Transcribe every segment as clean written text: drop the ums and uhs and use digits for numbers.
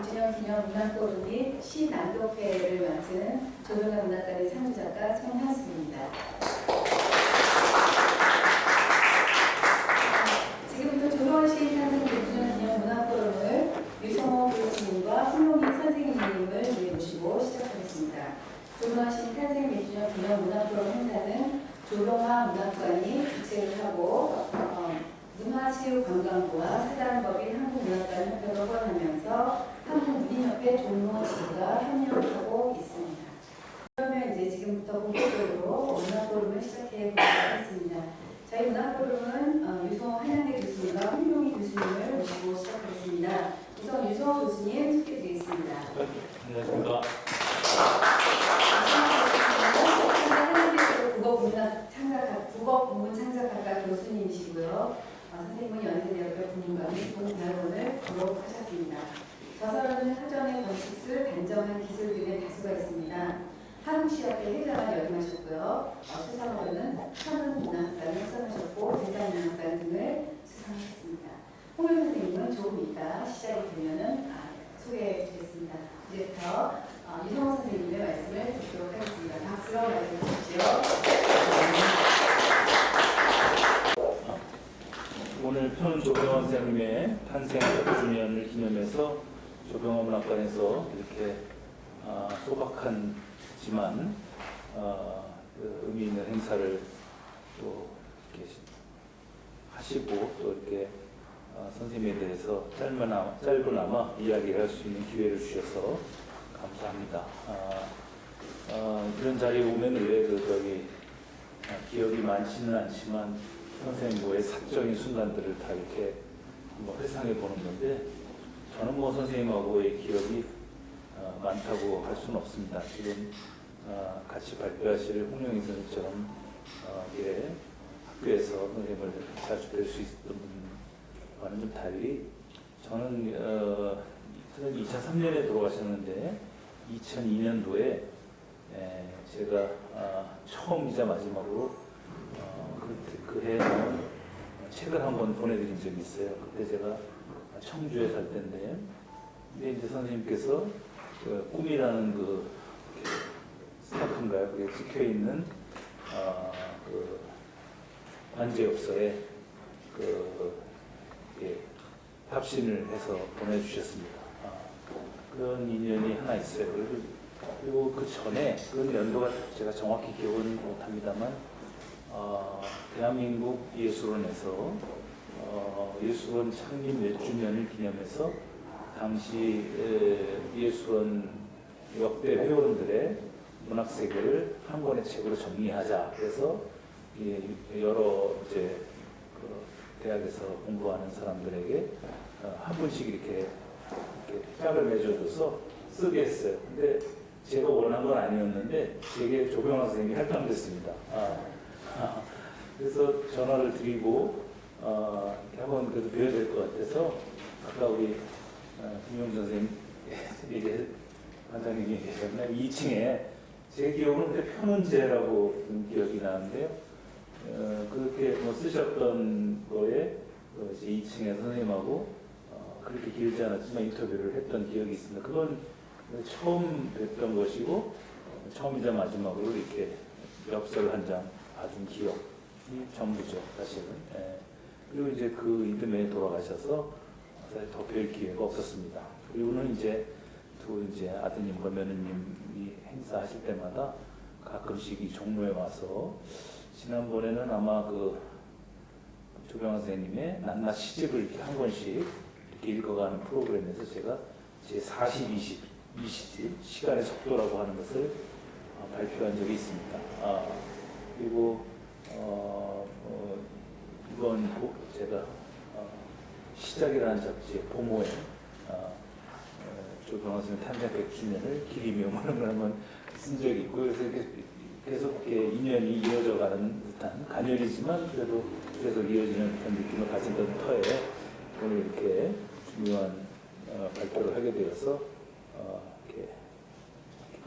배준영 기념 문학포럼 및 시낭독회를 맡은 조병환 문학관의 창조작가 손한수입니다. 지금부터 조병환 시인 탄생 배준영 기념 문학포럼을 유성호 교수님과 홍용희 선생님을 모시고 시작하겠습니다. 조병환 시인 탄생 배준영 기념 문학포럼 행사는 조병환 문학관이 주최를 하고 문화체육관광부와 사단법인 한국문학관협회가 후원하면서 한국문인협회 종로지부가 협력하고 있습니다. 그러면 이제 지금부터 본격적으로 문학포럼을 시작해 보도록 하겠습니다. 저희 문학포럼은 유성호 한양대 교수님과 홍용희 교수님을 모시고 시작하겠습니다. 우선 유성호 교수님 소개드리겠습니다. 안녕하십니까. 국어국문 창작학과 교수님이시고요. 선생님은 연세대학교 국문과 및 동대학원을 졸업하셨습니다. 저서로는 사전의 건축술, 단정한 기술들의 다수가 있습니다. 한국시협회 회장을 역임하셨고요. 수상으로는 한국문학상을 수상하셨고 대상문학상 등을 수상하셨습니다. 홍영 선생님은 조금 이따 시작이 되면은 소개해 주겠습니다. 이제부터 유성호 선생님의 말씀을 듣도록 하겠습니다. 박수로 맞이해 주십시오. 오늘 편은 조병환 선생님의 탄생 100주년을 기념해서 조병환 문학관에서 이렇게 소박하지만 의미 있는 행사를 또 이렇게 하시고 또 이렇게 선생님에 대해서 짧으나마 이야기를 할 수 있는 기회를 주셔서 감사합니다. 이런 자리에 오면 왜 기억이 많지는 않지만 선생님과의 사적인 순간들을 다 이렇게 회상해 보는 건데 저는 선생님하고의 기억이 많다고 할 수는 없습니다. 지금 같이 발표하실 홍영희 선생님처럼 학교에서 선생님을 자주 뵐 수 있었던 분과는 좀 달리 저는 선생님 2003년에 돌아가셨는데 2002년도에 제가 처음이자 마지막으로 그해 책을 한번 보내드린 적이 있어요. 그때 제가 청주에 살 때인데, 근데 이제 선생님께서 꿈이라는 스타프인가요? 그게 찍혀 있는 관제엽서에 답신을 해서 보내주셨습니다. 그런 인연이 하나 있어요. 그리고 그 전에 그런 연도가 제가 정확히 기억은 못합니다만. 대한민국 예술원에서 예술원 창립 몇 주년을 기념해서 당시 예술원 역대 회원들의 문학 세계를 한 권의 책으로 정리하자. 그래서 여러 대학에서 공부하는 사람들에게 한 분씩 이렇게 짝을 맺어줘서 쓰게 했어요. 근데 제가 원한 건 아니었는데 제게 조병환 선생님이 할당됐습니다. 그래서 전화를 드리고 이렇게 한번 그래도 뵈야 될 것 같아서 아까 우리 김용 선생님 반장님이 계셨나요? 2층에 제 기억으로는 그때 편은제라고 기억이 나는데요. 그렇게 쓰셨던 거에 이제 2층에 선생님하고 그렇게 길지 않았지만 인터뷰를 했던 기억이 있습니다. 그건 처음 뵀던 것이고 처음이자 마지막으로 이렇게 엽서를 한 장 봐준 기억이 전부죠, 사실은. 그리고 이제 그 이듬해 돌아가셔서 사실 더 뵐 기회가 없었습니다. 그리고는 이제 아드님과 며느님이 행사하실 때마다 가끔씩 이 종로에 와서 지난번에는 아마 조병환 선생님의 낱낱 시집을 이렇게 한 권씩 이렇게 읽어가는 프로그램에서 제가 제 40, 20시집 시간의 속도라고 하는 것을 발표한 적이 있습니다. 그리고 이번 제가 시작이라는 잡지의 보모에 조병환 선생님 탄생 100주년을 기리묘하는 걸 한번 쓴 적이 있고요. 그래서 이렇게 계속 인연이 이어져 가는 듯한 간열이지만 그래도 계속 이어지는 듯한 느낌을 가진다는 터에 오늘 이렇게 중요한 발표를 하게 되어서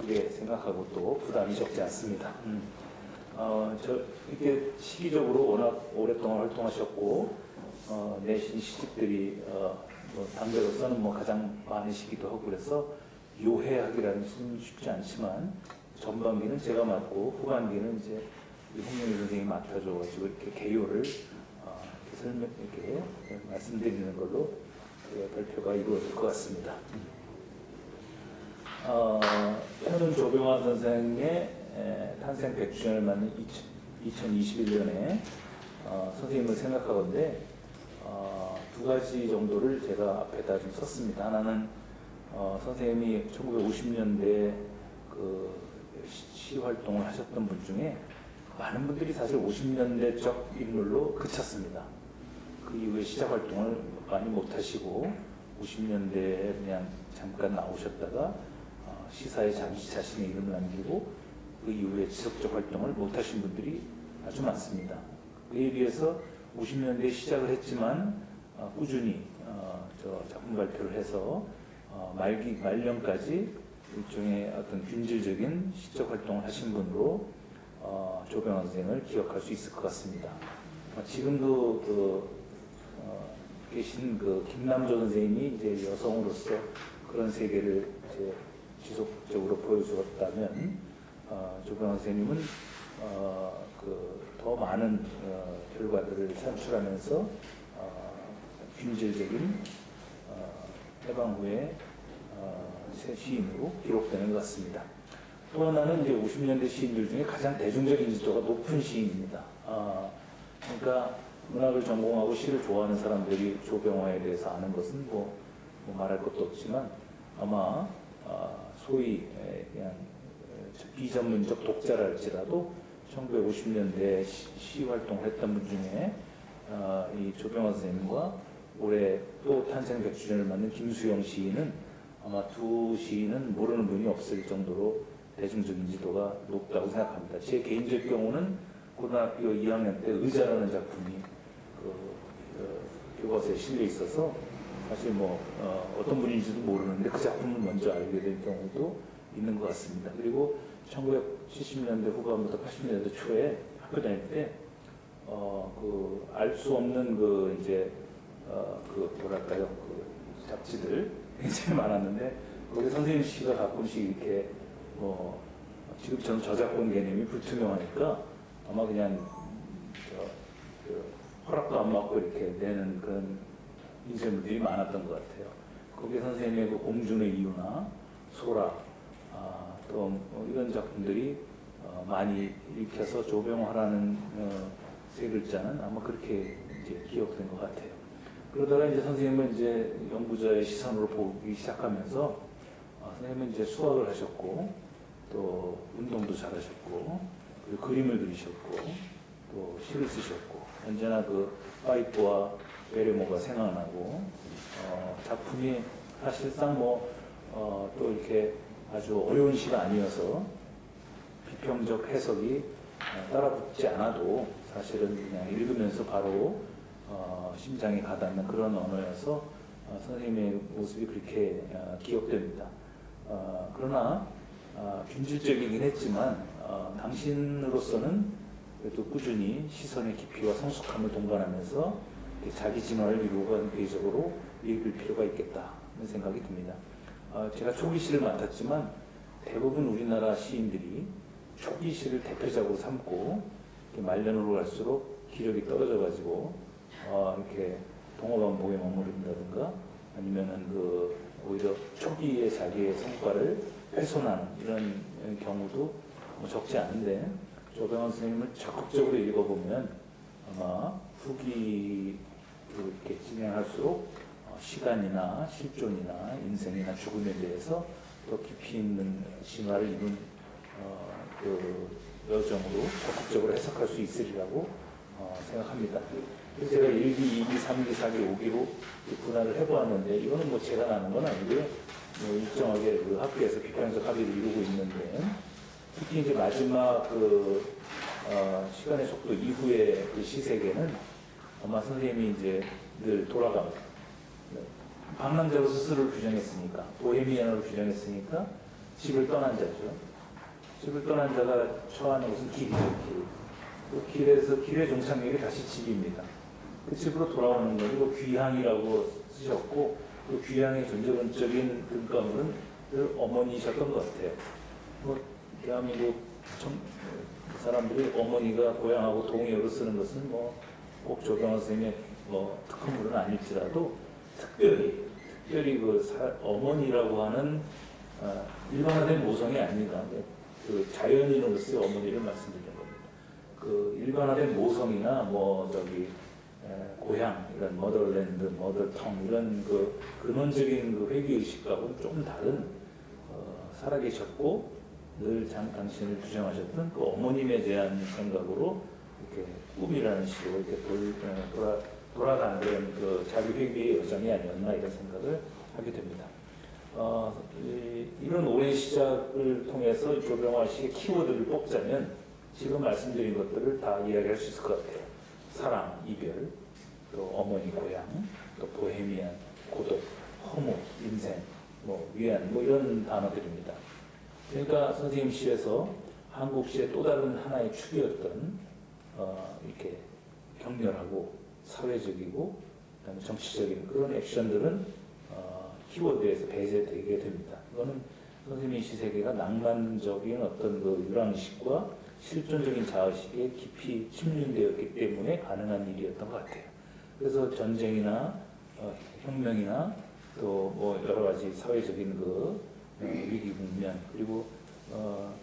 이렇게 생각하고 또 부담이 적지 않습니다. 이렇게 시기적으로 워낙 오랫동안 활동하셨고 내신 시집들이 뭐 당대로서는 뭐 가장 많으시기도 하고 그래서 요해하기라는 수는 쉽지 않지만 전반기는 제가 맡고 후반기는 이제 홍명희 선생님이 맡아줘가지고 이렇게 개요를 이렇게 말씀드리는 걸로 발표가 이루어질 것 같습니다. 현은 조병화 선생의 탄생 100주년을 맞는 2021년에 선생님을 생각하건대 두 가지 정도를 제가 앞에다 좀 썼습니다. 하나는 선생님이 1950년대에 그 시 활동을 하셨던 분 중에 많은 분들이 사실 50년대적 인물로 그쳤습니다. 그 이후에 시작 활동을 많이 못하시고 50년대에 그냥 잠깐 나오셨다가 시사에 잠시 자신의 이름을 남기고 그 이후에 지속적 활동을 못하신 분들이 아주 많습니다. 그에 비해서 50년대에 시작을 했지만 꾸준히 작품 발표를 해서 말년까지 일종의 어떤 균질적인 시적 활동을 하신 분으로 조병화 선생을 기억할 수 있을 것 같습니다. 지금도 계신 그 김남조 선생님이 이제 여성으로서 그런 세계를 이제 지속적으로 보여주었다면 조병화 선생님은 더 많은 결과들을 산출하면서 균질적인 해방 후에 새 시인으로 기록되는 것 같습니다. 또 하나는 이제 50년대 시인들 중에 가장 대중적 인지도가 높은 시인입니다. 그러니까 문학을 전공하고 시를 좋아하는 사람들이 조병화에 대해서 아는 것은 뭐 말할 것도 없지만 아마 소위 그냥 비전문적 독자랄지라도 1950년대 시 활동을 했던 분 중에 이 조병화 선생님과 올해 또 탄생 100주년을 맞는 김수영 시인은 아마 두 시인은 모르는 분이 없을 정도로 대중적 인지도가 높다고 생각합니다. 제 개인적 경우는 고등학교 2학년 때 의자라는 작품이 교과서에 실려 있어서 사실 어떤 분인지도 모르는데 그 작품을 먼저 알게 된 경우도 있는 것 같습니다. 그리고 1970년대 후반부터 80년대 초에 학교 다닐 때 알 수 없는 뭐랄까요, 잡지들 굉장히 많았는데 거기 선생님 시가 가끔씩 이렇게 지금 저는 저작권 개념이 불투명하니까 아마 그냥 허락도 안 받고 이렇게 내는 그런 인쇄물들이 많았던 것 같아요. 거기에 선생님의 그 공준의 이유나 소라 또 이런 작품들이 많이 읽혀서 조병화라는 세 글자는 아마 그렇게 이제 기억된 것 같아요. 그러다가 이제 선생님은 이제 연구자의 시선으로 보기 시작하면서 선생님은 이제 수학을 하셨고 또 운동도 잘하셨고 그리고 그림을 그리셨고 또 시를 쓰셨고 언제나 그 파이프와 베레모가 생각나고 작품이 사실상 또 이렇게 아주 어려운 시가 아니어서 비평적 해석이 따라붙지 않아도 사실은 그냥 읽으면서 바로 심장에 가닿는 그런 언어여서 선생님의 모습이 그렇게 기억됩니다. 그러나 균질적이긴 했지만 당신으로서는 그래도 꾸준히 시선의 깊이와 성숙함을 동반하면서 자기 진화를 이루어가는 계적으로 읽을 필요가 있겠다 하는 생각이 듭니다. 제가 초기 시를 맡았지만 대부분 우리나라 시인들이 초기 시를 대표작으로 삼고 말년으로 갈수록 기력이 떨어져가지고 이렇게 동어반복에 머무른다든가 아니면은 오히려 초기에 자기의 성과를 훼손하는 이런 경우도 적지 않은데 조병화 선생님을 적극적으로 읽어보면 아마 후기로 이렇게 진행할수록 시간이나 실존이나 인생이나 죽음에 대해서 더 깊이 있는 진화를 이룬 여정으로 적극적으로 해석할 수 있으리라고 생각합니다. 그래서 제가 1기, 2기, 3기, 4기, 5기로 분할을 해보았는데 이거는 제가 나는 건 아니고요. 일정하게 그 학교에서 비평적 합의를 이루고 있는데 특히 이제 마지막 시간의 속도 이후의 그 시세계는 아마 선생님이 이제 늘 돌아갑니다. 방랑자로 스스로를 규정했으니까 보헤미안으로 규정했으니까 집을 떠난 자죠. 집을 떠난 자가 처하는 것은 길이죠. 길. 그 길에 종착역이 다시 집입니다. 그 집으로 돌아오는 거고 귀향이라고 쓰셨고 그 귀향의 존재론적인 근거물은 늘 어머니셨던 것 같아요. 뭐 대한민국 사람들이 어머니가 고향하고 동의어로 쓰는 것은 뭐 꼭 조병호 선생님의 뭐 특허물은 아닐지라도 특별히 그 어머니라고 하는 일반화된 모성이 아닙니다. 그 자연인으로서의 어머니를 말씀드리는 겁니다. 그 일반화된 모성이나 뭐 저기 고향 이런 머더랜드, 머더텅 이런 그 근원적인 그 회귀 의식과는 조금 다른 살아계셨고 늘 당신을 규정하셨던 그 어머님에 대한 생각으로 이렇게 꿈이라는 식으로 이렇게 돌아가는 그런 그 자기 회귀의 여정이 아니었나 이런 생각을 하게 됩니다. 이런 오랜 시작을 통해서 조병화 씨의 키워드를 뽑자면 지금 말씀드린 것들을 다 이야기할 수 있을 것 같아요. 사랑, 이별, 또 어머니 고향, 또 보헤미안, 고독, 허무, 인생, 뭐 위안, 뭐 이런 단어들입니다. 그러니까 선생님 시에서 한국 시의 또 다른 하나의 축이었던 이렇게 격렬하고 사회적이고 그다음에 정치적인 그런 액션들은 키워드에서 배제되게 됩니다. 이거는 선생님 시 세계가 낭만적인 어떤 그 유랑의식과 실존적인 자아의식에 깊이 침륜되었기 때문에 가능한 일이었던 것 같아요. 그래서 전쟁이나 혁명이나 또 뭐 여러 가지 사회적인 그 위기 국면 그리고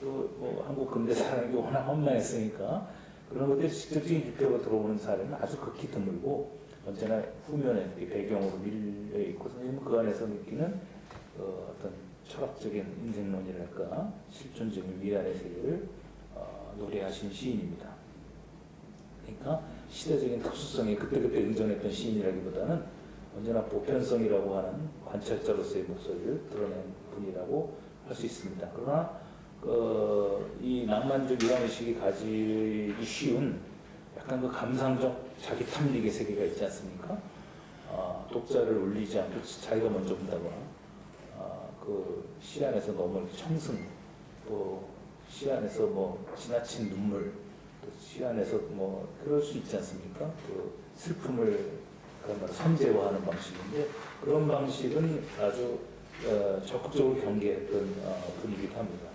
또 뭐 한국 근대사라는 게 워낙 험난했으니까 그런 것들이 직접적인 기표가 들어오는 사례는 아주 극히 드물고 언제나 후면에 배경으로 밀려 있고 선생님은 그 안에서 느끼는 어떤 철학적인 인생론이랄까 실존적인 위안의 세계를 노래하신 시인입니다. 그러니까 시대적인 특수성에 그때그때 의존했던 시인이라기보다는 언제나 보편성이라고 하는 관찰자로서의 목소리를 드러낸 분이라고 할 수 있습니다. 그러나 이 낭만적 유랑의식이 가지기 쉬운 약간 그 감상적 자기 탐닉의 세계가 있지 않습니까? 독자를 울리지 않고 자기가 먼저 본다거나 그 시 안에서 너무 청승 또 시 안에서 뭐 지나친 눈물 또 시 안에서 뭐 그럴 수 있지 않습니까? 그 슬픔을 선제화하는 방식인데 그런 방식은 아주 적극적으로 경계했던 분이기도 합니다.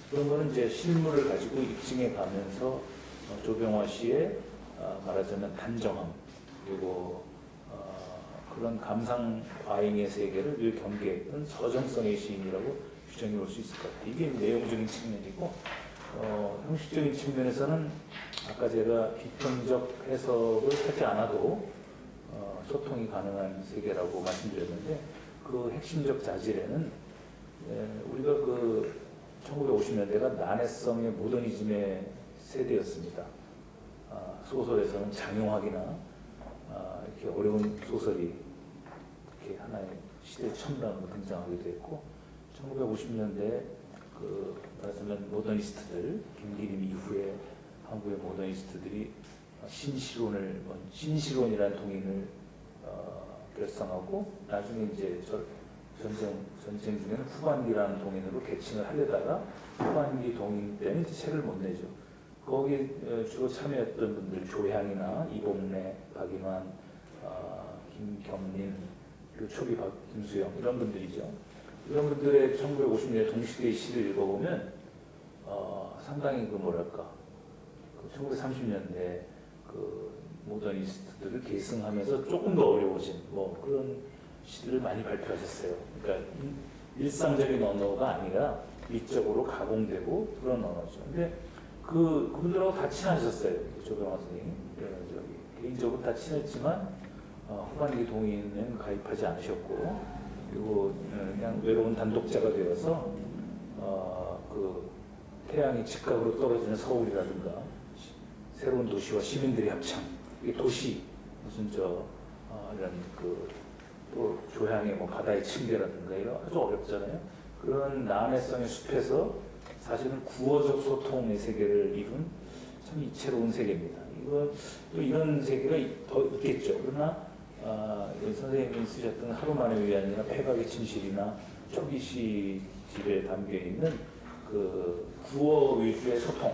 그런 거는 이제 실물을 가지고 입증해 가면서 조병화 씨의 말하자면 단정함 그리고 그런 감상 과잉의 세계를 늘 경계했던 서정성의 시인이라고 규정해 볼 수 있을 것 같아요. 이게 내용적인 측면이고 형식적인 측면에서는 아까 제가 비평적 해석을 하지 않아도 소통이 가능한 세계라고 말씀드렸는데 그 핵심적 자질에는 우리가 그 1950년대가 난해성의 모더니즘의 세대였습니다. 소설에서는 장용학이나 이렇게 어려운 소설이 이렇게 하나의 시대 첨단으로 등장하기도 했고 1950년대 그 말하자면 모더니스트들 김기림 이후에 한국의 모더니스트들이 신시론이라는 동인을 결성하고 나중에 이제 전쟁 중에는 후반기라는 동인으로 개칭을 하려다가 후반기 동인 때는 이제 책을 못 내죠. 거기 주로 참여했던 분들 조향이나 이봉래, 박인환, 김경린, 그리고 초기 김수영 이런 분들이죠. 이런 분들의 1950년대 동시대의 시를 읽어보면 상당히 그 뭐랄까 1930년대 그 모더니스트들을 계승하면서 조금 더 어려워진 뭐 그런 시들을 많이 발표하셨어요. 그러니까 일상적인 언어가 아니라 미적으로 가공되고 그런 언어죠. 근데 그분들하고 다 친하셨어요. 조병화 선생님. 개인적으로 다 친했지만 후반기 동인은 가입하지 않으셨고 그리고 그냥 외로운 단독자가 되어서 그 태양이 직각으로 떨어지는 서울이라든가 새로운 도시와 시민들의 합창, 이게 도시 무슨 이런 또 조향의 뭐 바다의 층계라든가 이런 아주 어렵잖아요. 그런 난해성의 숲에서 사실은 구어적 소통의 세계를 이룬 참 이채로운 세계입니다. 또 이런 세계가 더 있겠죠. 그러나 선생님이 쓰셨던 하루만의 위안이나 폐각의 진실이나 초기 시집에 담겨 있는 그 구어 위주의 소통,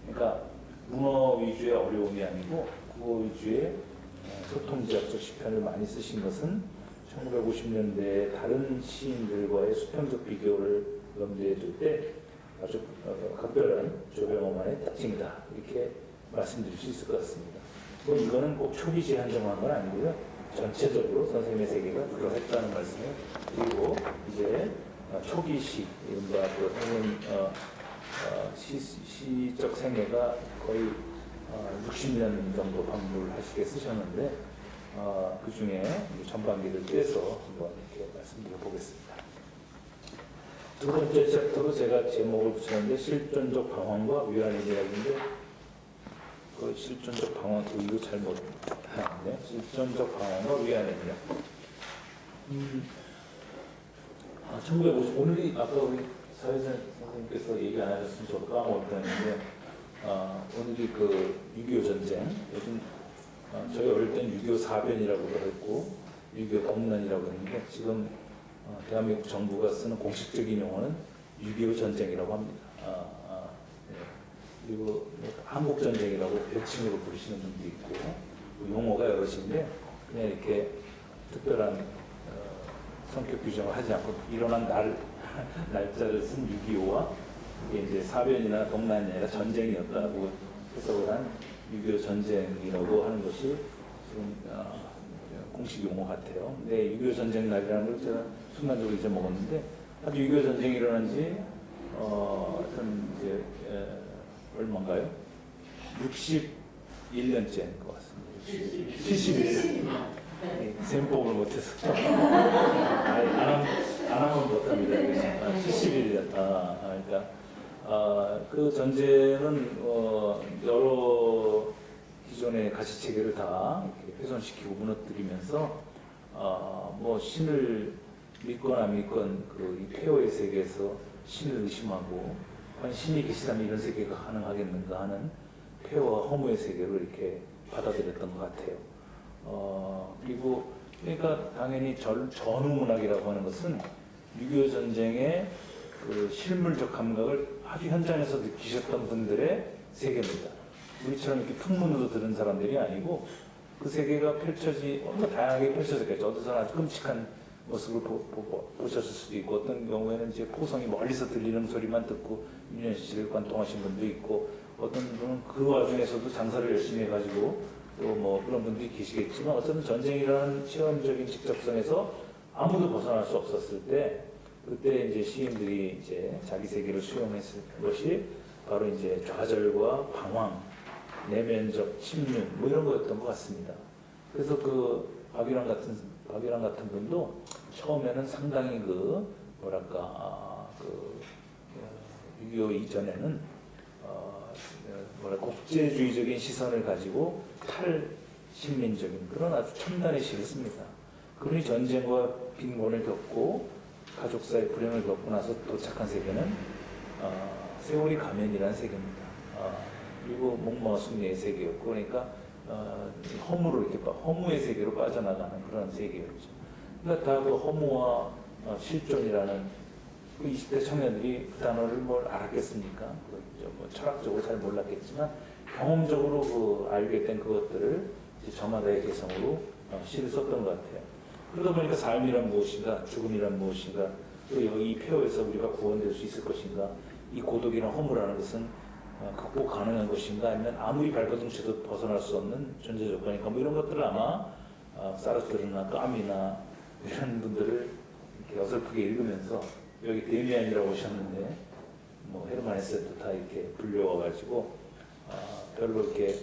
그러니까 문어 위주의 어려움이 아니고 구어 위주의 소통지학적 시편을 많이 쓰신 것은 1950년대에 다른 시인들과의 수평적 비교를 염두에 둘 때 아주 각별한 조병호만의 특징이다, 이렇게 말씀드릴 수 있을 것 같습니다. 뭐 이거는 꼭 초기시에 한정한 건 아니고요. 전체적으로 선생님의 세계가 그러했다는 말씀을 드리고, 이제 초기시, 이른바 그 선생님 시적 생애가 거의 60년 정도 방문을 하시게 쓰셨는데, 그 중에 전반기를 떼서 한번 이렇게 말씀드려 보겠습니다. 두 번째 챕터로 제가 제목을 붙였는데 실존적 방황과 위안의 이야기인데, 그 실존적 방황, 이거 잘못 했네. 실존적 방황과 위안의 이야기. 1950, 오늘이 아까 우리 사회생 선생님께서 얘기 안 하셨으면 저도 까먹었다는데, 오늘이 그 6.25 전쟁, 요즘 저희 어릴 때는 6.25 사변이라고도 했고 6.25 공난이라고 했는데, 지금 대한민국 정부가 쓰는 공식적인 용어는 6.25 전쟁이라고 합니다. 네. 그리고 한국 전쟁이라고 별칭으로 부르시는 분도 있고, 그 용어가 여럿인데 그냥 이렇게 특별한 성격 규정을 하지 않고 일어난 날짜를 쓴 6.25와 이게 이제 사변이나 동난이 아니라 전쟁이었다고 해석을 한 6.25 전쟁이라고 하는 것이 지금 공식 용어 같아요. 근데 6.25 전쟁 날이라는 걸 제가 순간적으로 잊어먹었는데, 아주 6.25 전쟁이 일어난 지 이제 얼마인가요? 61년째인 것 같습니다. 71년. 셈법을 못해서 안 하면 못합니다. 71년. 그러니까 그 전쟁은 여러 기존의 가치 체계를 다 훼손시키고 무너뜨리면서 뭐 신을 믿건 안 믿건 이 폐허의 세계에서 신을 의심하고, 과연 신이 계시다면 이런 세계가 가능하겠는가 하는 폐허와 허무의 세계로 이렇게 받아들였던 것 같아요. 그리고 그러니까 당연히 전후문학이라고 하는 것은 6.25 전쟁의 그 실물적 감각을 아주 현장에서 느끼셨던 분들의 세계입니다. 우리처럼 이렇게 풍문으로 들은 사람들이 아니고, 그 세계가 뭔가 다양하게 펼쳐졌겠죠. 어디서나 아주 끔찍한 모습을 보셨을 수도 있고, 어떤 경우에는 이제 포성이 멀리서 들리는 소리만 듣고 유년시를 관통하신 분도 있고, 어떤 분은 그 와중에서도 장사를 열심히 해가지고 또 뭐 그런 분들이 계시겠지만, 어쨌든 전쟁이라는 체험적인 직접성에서 아무도 벗어날 수 없었을 때, 그때 이제 시인들이 이제 자기 세계를 수용했을 것이 바로 이제 좌절과 방황, 내면적 침륜, 뭐 이런 거였던 것 같습니다. 그래서 그 박유란 같은 분도 처음에는 상당히 그 6.25 이전에는 국제주의적인 시선을 가지고 탈신민적인 그런 아주 첨단의 시를 씁니다. 그분이 전쟁과 빈곤을 겪고 가족 사이 불행을 겪고 나서 도착한 세계는 세월이 가면이라는 세계입니다. 그리고 목마와 승리의 세계였고, 그러니까 허무의 세계로 빠져나가는 그런 세계였죠. 그러니까 다 그 허무와 실존이라는 그 20대 청년들이 그 단어를 뭘 알았겠습니까? 뭐 철학적으로 잘 몰랐겠지만 경험적으로 그 알게 된 그것들을 이제 저마다의 개성으로 시를 썼던 것 같아요. 그러다 보니까 삶이란 무엇인가, 죽음이란 무엇인가, 또 이 폐허에서 우리가 구원될 수 있을 것인가, 이 고독이나 허무라는 것은 극복 가능한 것인가, 아니면 아무리 발버둥 쳐도 벗어날 수 없는 존재 조건인가, 뭐 이런 것들을 아마 사르트르나 까미나 이런 분들을 이렇게 어설프게 읽으면서, 여기 데미안이라고 오셨는데 뭐 헤르만 헤세도 다 이렇게 불려와가지고 별로 이렇게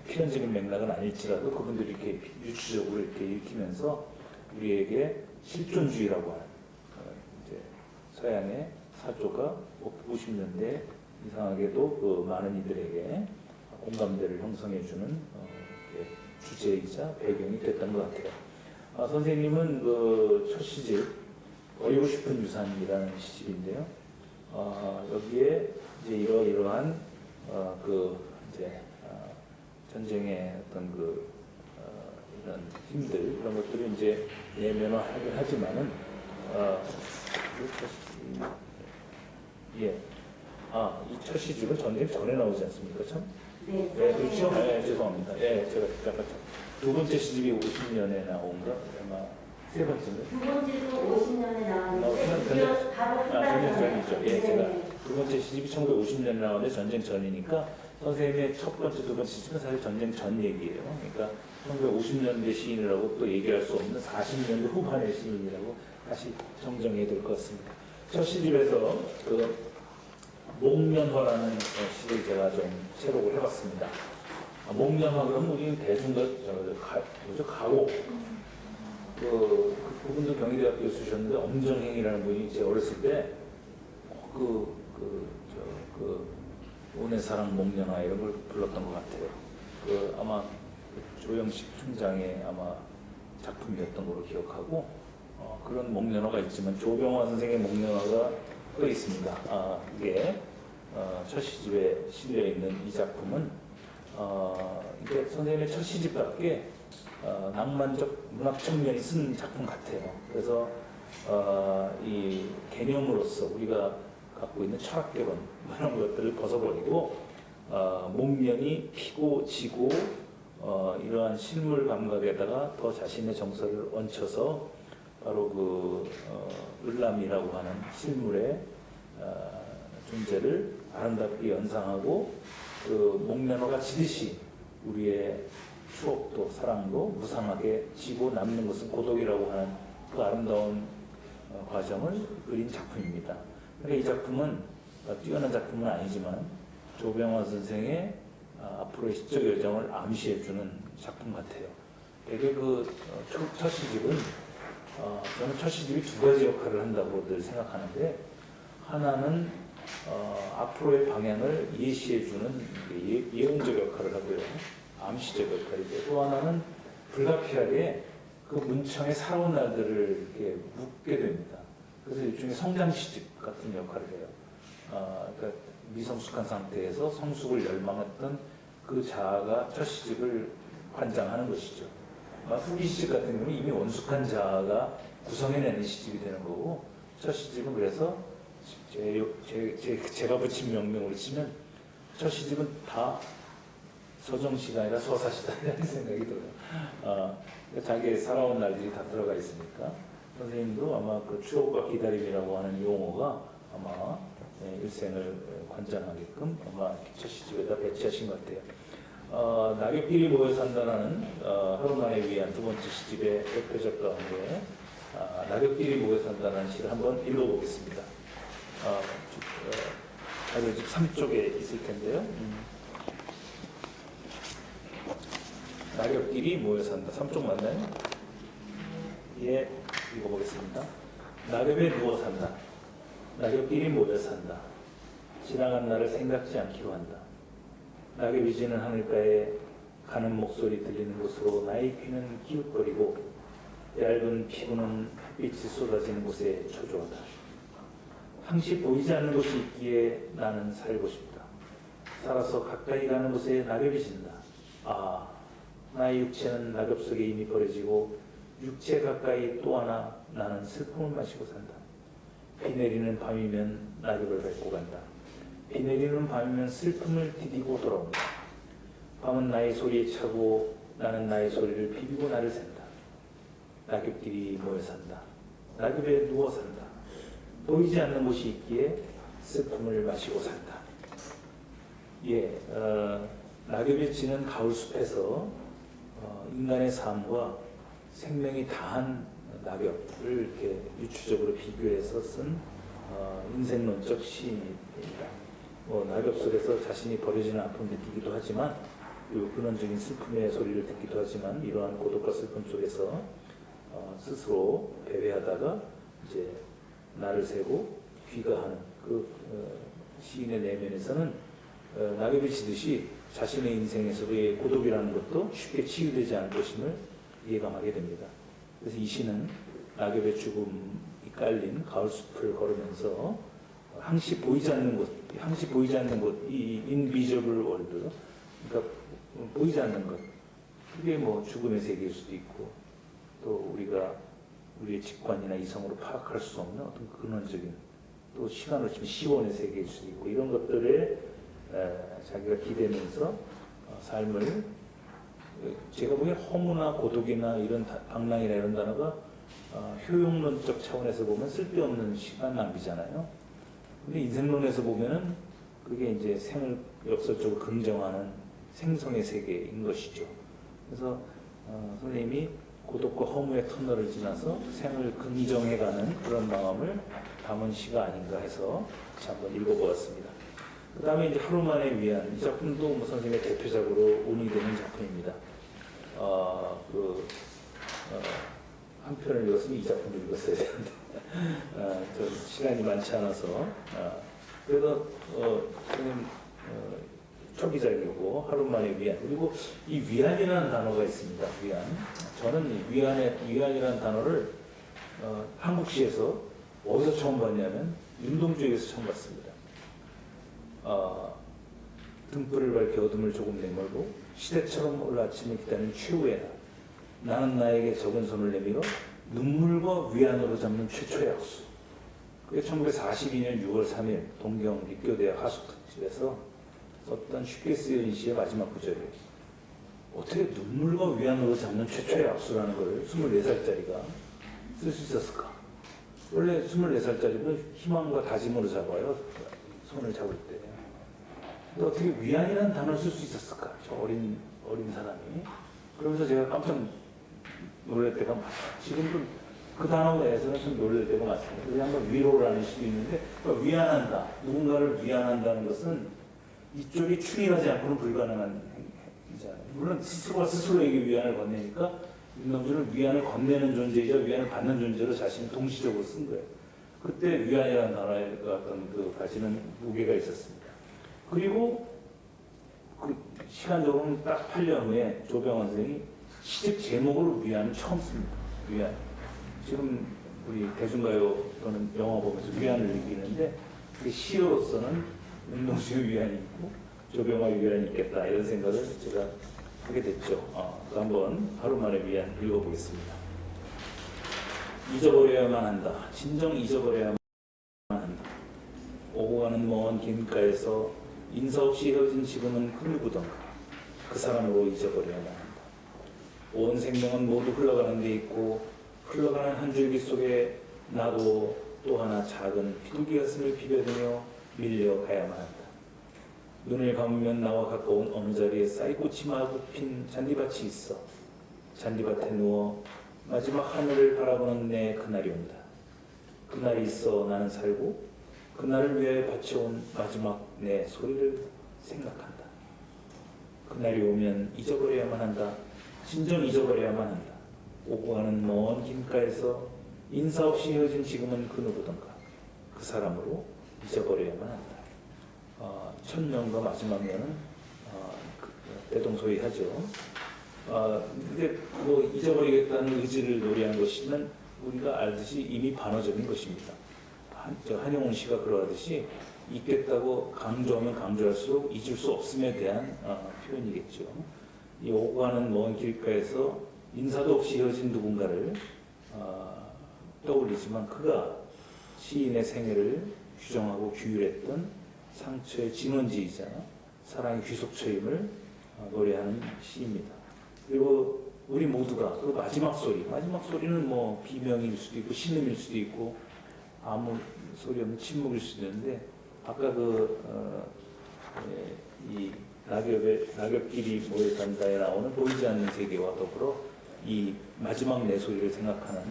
필연적인 맥락은 아닐지라도 그분들이 이렇게 유추적으로 이렇게 읽히면서 우리에게 실존주의라고 하는 이제 서양의 사조가 50년대 이상하게도 그 많은 이들에게 공감대를 형성해주는 주제이자 배경이 됐던 것 같아요. 선생님은 그 첫 시집 버리고 싶은 유산이라는 시집인데요. 여기에 이제 이러한 전쟁의 어떤 이런 힘들 이런 것들을 이제 내면화하긴 하지만은 이 첫 시집은 전쟁 전에 나오지 않습니까, 참? 네. 그렇죠. 네, 죄송합니다. 제가 잠깐 두 번째 시집이 50년에 나온 거 아마 세 번째인가? 두 번째도 50년에 나왔는데 근데- 이게 바로 전쟁 전이죠. 예, 제가 네. 두 번째 시집이 1950년에 나왔는데 전쟁 전이니까 선생님의 첫 번째, 두 번째 시집은 사실 전쟁 전 얘기예요. 그러니까 1950년대 시인이라고 또 얘기할 수 없는 40년대 후반의 시인이라고 다시 정정해야 될 것 같습니다. 첫 시집에서 그 목련화라는 시를 제가 좀 채록을 해봤습니다. 목련화 그러면 우리는 대중가 뭐죠? 가오. 그분도 경희대학교 교수셨는데 엄정행이라는 분이 제 어렸을 때 운의 사랑 목련화 이런 걸 불렀던 것 같아요. 아마 조영식 총장의 아마 작품이었던 걸로 기억하고 그런 목련화가 있지만 조병화 선생의 목련화가 또 있습니다. 이게 첫 시집에 실려 있는 이 작품은 이게 선생님의 첫 시집답게 낭만적 문학 청년이 쓴 작품 같아요. 그래서 이 개념으로서 우리가 갖고 있는 철학 개론 이런 것들을 벗어버리고 목련이 피고 지고 이러한 실물 감각에다가 더 자신의 정서를 얹혀서 바로 을람이라고 하는 실물의 존재를 아름답게 연상하고 목련화가 지듯이 우리의 추억도 사랑도 무상하게 지고 남는 것은 고독이라고 하는 그 아름다운 과정을 그린 작품입니다. 그러니까 이 작품은 뛰어난 작품은 아니지만 조병화 선생의 앞으로의 시적 여정을 암시해주는 작품 같아요. 되게 첫 시집은 저는 첫 시집이 두 가지 역할을 한다고 늘 생각하는데 하나는 앞으로의 방향을 예시해주는 예언적 역할을 하고요. 암시적 역할이고 또 하나는 불가피하게 그 문청의 살아온 날들을 이렇게 묻게 됩니다. 그래서 일종의 성장 시집 같은 역할을 해요. 그러니까 미성숙한 상태에서 성숙을 열망했던 그 자아가 첫 시집을 관장하는 것이죠. 후기 시집 같은 경우는 이미 원숙한 자아가 구성해내는 시집이 되는 거고 첫 시집은 그래서 제가 붙인 명명으로 치면 첫 시집은 다 서정시가 아니라 서사시다라는 생각이 들어요. 자기의 살아온 날들이 다 들어가 있으니까 선생님도 아마 그 추억과 기다림이라고 하는 용어가 아마 일생을 관장하게끔 아마 첫 시집에다 배치하신 것 같아요. 낙엽끼리 모여 산다라는 하루만에 위한 두 번째 시집의 대표작 가운데 낙엽끼리 모여 산다라는 시를 한번 읽어보겠습니다. 집 3쪽에 있을 텐데요. 낙엽끼리 모여 산다. 3쪽 맞나요? 예, 읽어보겠습니다. 낙엽에 누워 산다. 낙엽끼리 모여 산다. 지나간 날을 생각지 않기로 한다. 낙엽이 지는 하늘가에 가는 목소리 들리는 곳으로 나의 귀는 기웃거리고 얇은 피부는 햇빛이 쏟아지는 곳에 초조하다. 항시 보이지 않는 곳이 있기에 나는 살고 싶다. 살아서 가까이 가는 곳에 낙엽이 진다. 나의 육체는 낙엽 속에 이미 버려지고 육체 가까이 또 하나 나는 슬픔을 마시고 산다. 비 내리는 밤이면 낙엽을 밟고 간다. 비 내리는 밤이면 슬픔을 디디고 돌아온다. 밤은 나의 소리에 차고 나는 나의 소리를 비비고 나를 샌다. 낙엽끼리 모여 산다. 낙엽에 누워 산다. 보이지 않는 곳이 있기에 슬픔을 마시고 산다. 낙엽이 지는 가을숲에서 인간의 삶과 생명이 다한 낙엽을 이렇게 유추적으로 비교해서 쓴 인생론적 시입니다. 낙엽 속에서 자신이 버려지는 아픔을 느끼기도 하지만 그리고 근원적인 슬픔의 소리를 듣기도 하지만 이러한 고독과 슬픔 속에서 스스로 배회하다가 이제 나를 세고 귀가하는 그 시인의 내면에서는 낙엽이 지듯이 자신의 인생에서의 고독이라는 것도 쉽게 치유되지 않을 것임을 예감하게 됩니다. 그래서 이 시는 낙엽의 죽음이 깔린 가을숲을 걸으면서 항시 보이지 않는 곳, 이 인비저블 월드, 그러니까 보이지 않는 것, 그게 뭐 죽음의 세계일 수도 있고, 또 우리의 직관이나 이성으로 파악할 수 없는 어떤 근원적인, 또 시간으로 치면 시원의 세계일 수도 있고, 이런 것들에 자기가 기대면서 삶을 제가 보기엔 허무나 고독이나 이런 방랑이나 이런 단어가 효용론적 차원에서 보면 쓸데없는 시간 낭비잖아요. 근데 인생론에서 보면은 그게 이제 생을 역설적으로 긍정하는 생성의 세계인 것이죠. 그래서 선생님이 고독과 허무의 터널을 지나서 생을 긍정해가는 그런 마음을 담은 시가 아닌가 해서 같이 한번 읽어보았습니다. 그 다음에 이제 하루만의 위안, 이 작품도 뭐 선생님의 대표작으로 운이 되는 작품입니다. 한 편을 읽었으면 이 작품을 읽었어야 되는데 좀 시간이 많지 않아서 그래도 선생님 초기작이고 하루만의 위안, 그리고 이 위안이라는 단어가 있습니다. 위안. 저는 이 위안이라는 단어를 한국시에서 어디서 처음 봤냐면 윤동주에서 처음 봤습니다. 등불을 밝혀 어둠을 조금 내몰고 시대처럼 올 아침을 기다리는 최후의 날, 나는 나에게 적은 손을 내밀어 눈물과 위안으로 잡는 최초의 악수. 그게 1942년 6월 3일 동경立교대학 하숙집에서 썼던 쉽게 쓰여진 시의 마지막 구절이에요. 어떻게 눈물과 위안으로 잡는 최초의 악수라는 걸 24살짜리가 쓸 수 있었을까? 원래 24살짜리는 희망과 다짐으로 잡아요. 손을 잡을 때. 근데 어떻게 위안이라는 단어를 쓸 수 있었을까? 저 어린 사람이. 그러면서 제가 깜짝 놀랄 때가 많아요. 지금도 그 단어에서는 좀 놀랄 때가 많습니다. 그래서 한번 위로라는 시도 있는데, 그러니까 위안한다. 누군가를 위안한다는 것은 이쪽이 추리하지 않고는 불가능한 행위잖아요. 물론 스스로가 스스로에게 위안을 건네니까 윤동주는 위안을 건네는 존재이자 위안을 받는 존재로 자신을 동시적으로 쓴 거예요. 그때 위안이라는 단어의 어떤 그 가지는 무게가 있었습니다. 그리고 그 시간적으로는 딱 8년 후에 조병원 선생이 시집 제목으로 위안을 처음 씁니다. 위안. 지금 우리 대중가요 또는 영화 보면서 위안을 느끼는데 그 시로서는 윤동주의 위안이 있고 조병화의 위안이 있겠다 이런 생각을 제가 하게 됐죠. 한번 하루만의 위안 읽어보겠습니다. 잊어버려야만 한다. 진정 잊어버려야만 한다. 오고 가는 먼 길가에서 인사 없이 헤어진 지금은 그 누구던가 그 사람으로 잊어버려야만 한다. 온 생명은 모두 흘러가는 데 있고 흘러가는 한 줄기 속에 나도 또 하나 작은 비둘기 가슴을 비벼대며 밀려가야만 한다. 눈을 감으면 나와 가까운 어느 자리에 쌀꽃이 마구 핀 잔디밭이 있어. 잔디밭에 누워 마지막 하늘을 바라보는 내 그날이 온다. 그날이 있어 나는 살고 그날을 위해 바쳐온 마지막 내 소리를 생각한다. 그날이 오면 잊어버려야만 한다. 진정 잊어버려야만 한다. 오고 가는 먼 길가에서 인사 없이 헤어진 지금은 그 누구던가 그 사람으로 잊어버려야만 한다. 첫 면과 마지막 면은 대동소이하죠. 근데 뭐 잊어버리겠다는 의지를 노래한 것이면 우리가 알듯이 이미 반어적인 것입니다. 한용운 씨가 그러하듯이 잊겠다고 강조하면 강조할수록 잊을 수 없음에 대한 표현이겠죠. 이 오고 가는 먼 길가에서 인사도 없이 헤어진 누군가를 떠올리지만 그가 시인의 생애를 규정하고 규율했던 상처의 진원지이자 사랑의 귀속처임을 노래하는 시입니다. 그리고 우리 모두가 그 마지막 소리는 뭐 비명일 수도 있고 신음일 수도 있고 아무 소리 없는 침묵일 수도 있는데 아까 이 낙엽길이 모여 간다에 나오는 보이지 않는 세계와 더불어 이 마지막 내 소리를 생각하는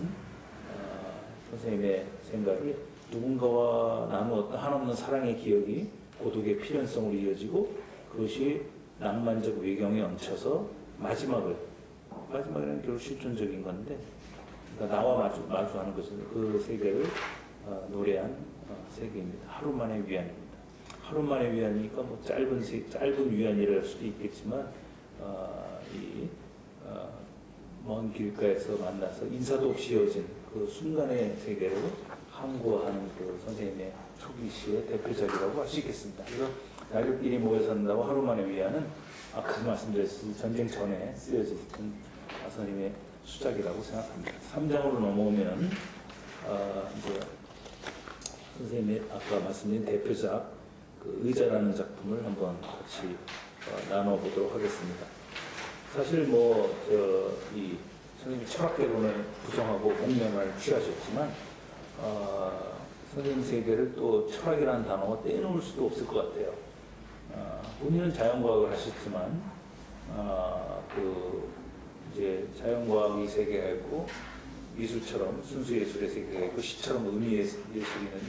선생님의 생각이 누군가와 나누었던 한없는 사랑의 기억이 고독의 필연성으로 이어지고 그것이 낭만적 외경에 얹혀서 마지막에는 결국 실존적인 건데 그러니까 나와 마주하는 것은 그 세계를 노래한 세계입니다. 하루만의 위안입니다. 하루만의 위안이니까 뭐 짧은 위안이라 할 수도 있겠지만 먼 길가에서 만나서 인사도 없이 헤어진 그 순간의 세계를 함구하는 그 선생님의 초기 시의 대표작이라고 할 수 있겠습니다. 그래서 낙엽길이 모여 산다고 하루만의 위안은 아까 말씀드렸듯이 전쟁 전에 쓰여진 선생님의 수작이라고 생각합니다. 3장으로 넘어오면 이제 선생님의 아까 말씀드린 대표작 그 의자라는 작품을 한번 같이 나눠보도록 하겠습니다. 사실 이 선생님 철학개론을 구성하고 공명을 취하셨지만 선생님 세계를 또 철학이라는 단어가 떼놓을 수도 없을 것 같아요. 본인은 자연과학을 하셨지만 이제 자연과학이 세계가 있고 미술처럼 순수 예술의 세계가 있고 시처럼 의미 예술이 있는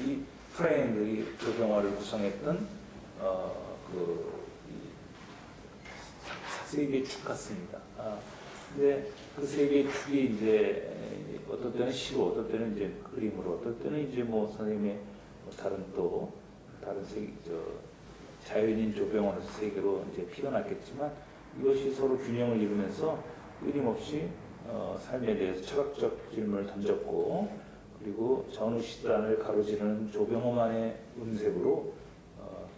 이 트라이앵글이 조경화를 구성했던 세 개의 축 같습니다. 근데 그 세 개의 축이 이제 어떤 때는 시로, 어떤 때는 이제 그림으로, 어떤 때는 이제 선생님의 다른 자연인 조병원에서 세계로 이제 피어났겠지만 이것이 서로 균형을 이루면서 끊임없이 삶에 대해서 철학적 질문을 던졌고 그리고 전후 시단을 가로지르는 조병호만의 음색으로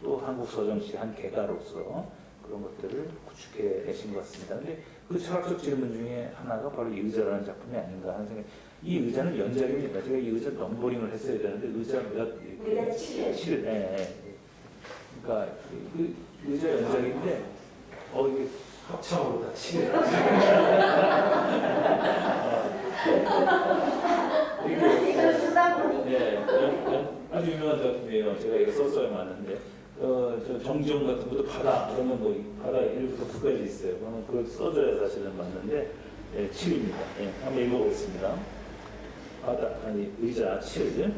또 한국 서정시 한 개가로서 그런 것들을 구축해 내신 것 같습니다. 근데 그 철학적 질문 중에 하나가 바로 이 의자라는 작품이 아닌가 하는 생각이. 이 의자는 연작입니다. 제가 이 의자 넘버링을 했어야 되는데 의자 의자 7. 네. 그러니까 그 의자 연작인데 이게 합창으로 다 7. 이걸 쓰다 보니. 네, 아주 유명한 작품이에요. 제가 이거 썼어야 맞는데. 저 정지용 같은 것도 바다, 그러면 바다 1부터 9까지 있어요. 그러면 그걸 써줘야 사실은 맞는데, 7입니다. 한번 읽어보겠습니다. 의자 7.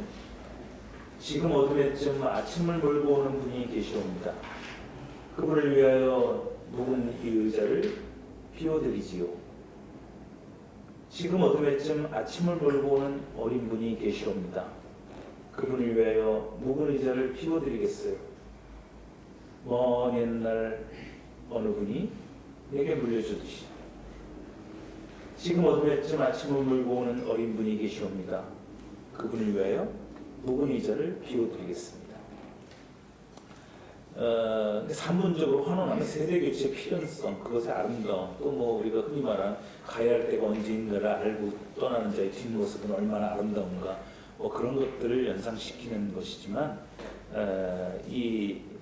지금 어둠에쯤 아침을 몰고 오는 분이 계시옵니다. 그분을 위하여 묵은 이 의자를 비워드리지요. 지금 어둠에쯤 아침을 몰고 오는 어린 분이 계시옵니다. 그분을 위하여 묵은 의자를 비워드리겠어요. 먼 옛날 어느 분이 내게 물려주듯이 지금 어둠에쯤 아침을 몰고 오는 어린 분이 계시옵니다. 그분을 위하여 묵은 의자를 비워드리겠습니다. 산문적으로 환원하면 세대교체의 필연성, 그것의 아름다움, 또 우리가 흔히 말하는 가야 할 때가 언제인가를 알고 떠나는 자의 뒷모습은 얼마나 아름다운가, 그런 것들을 연상시키는 것이지만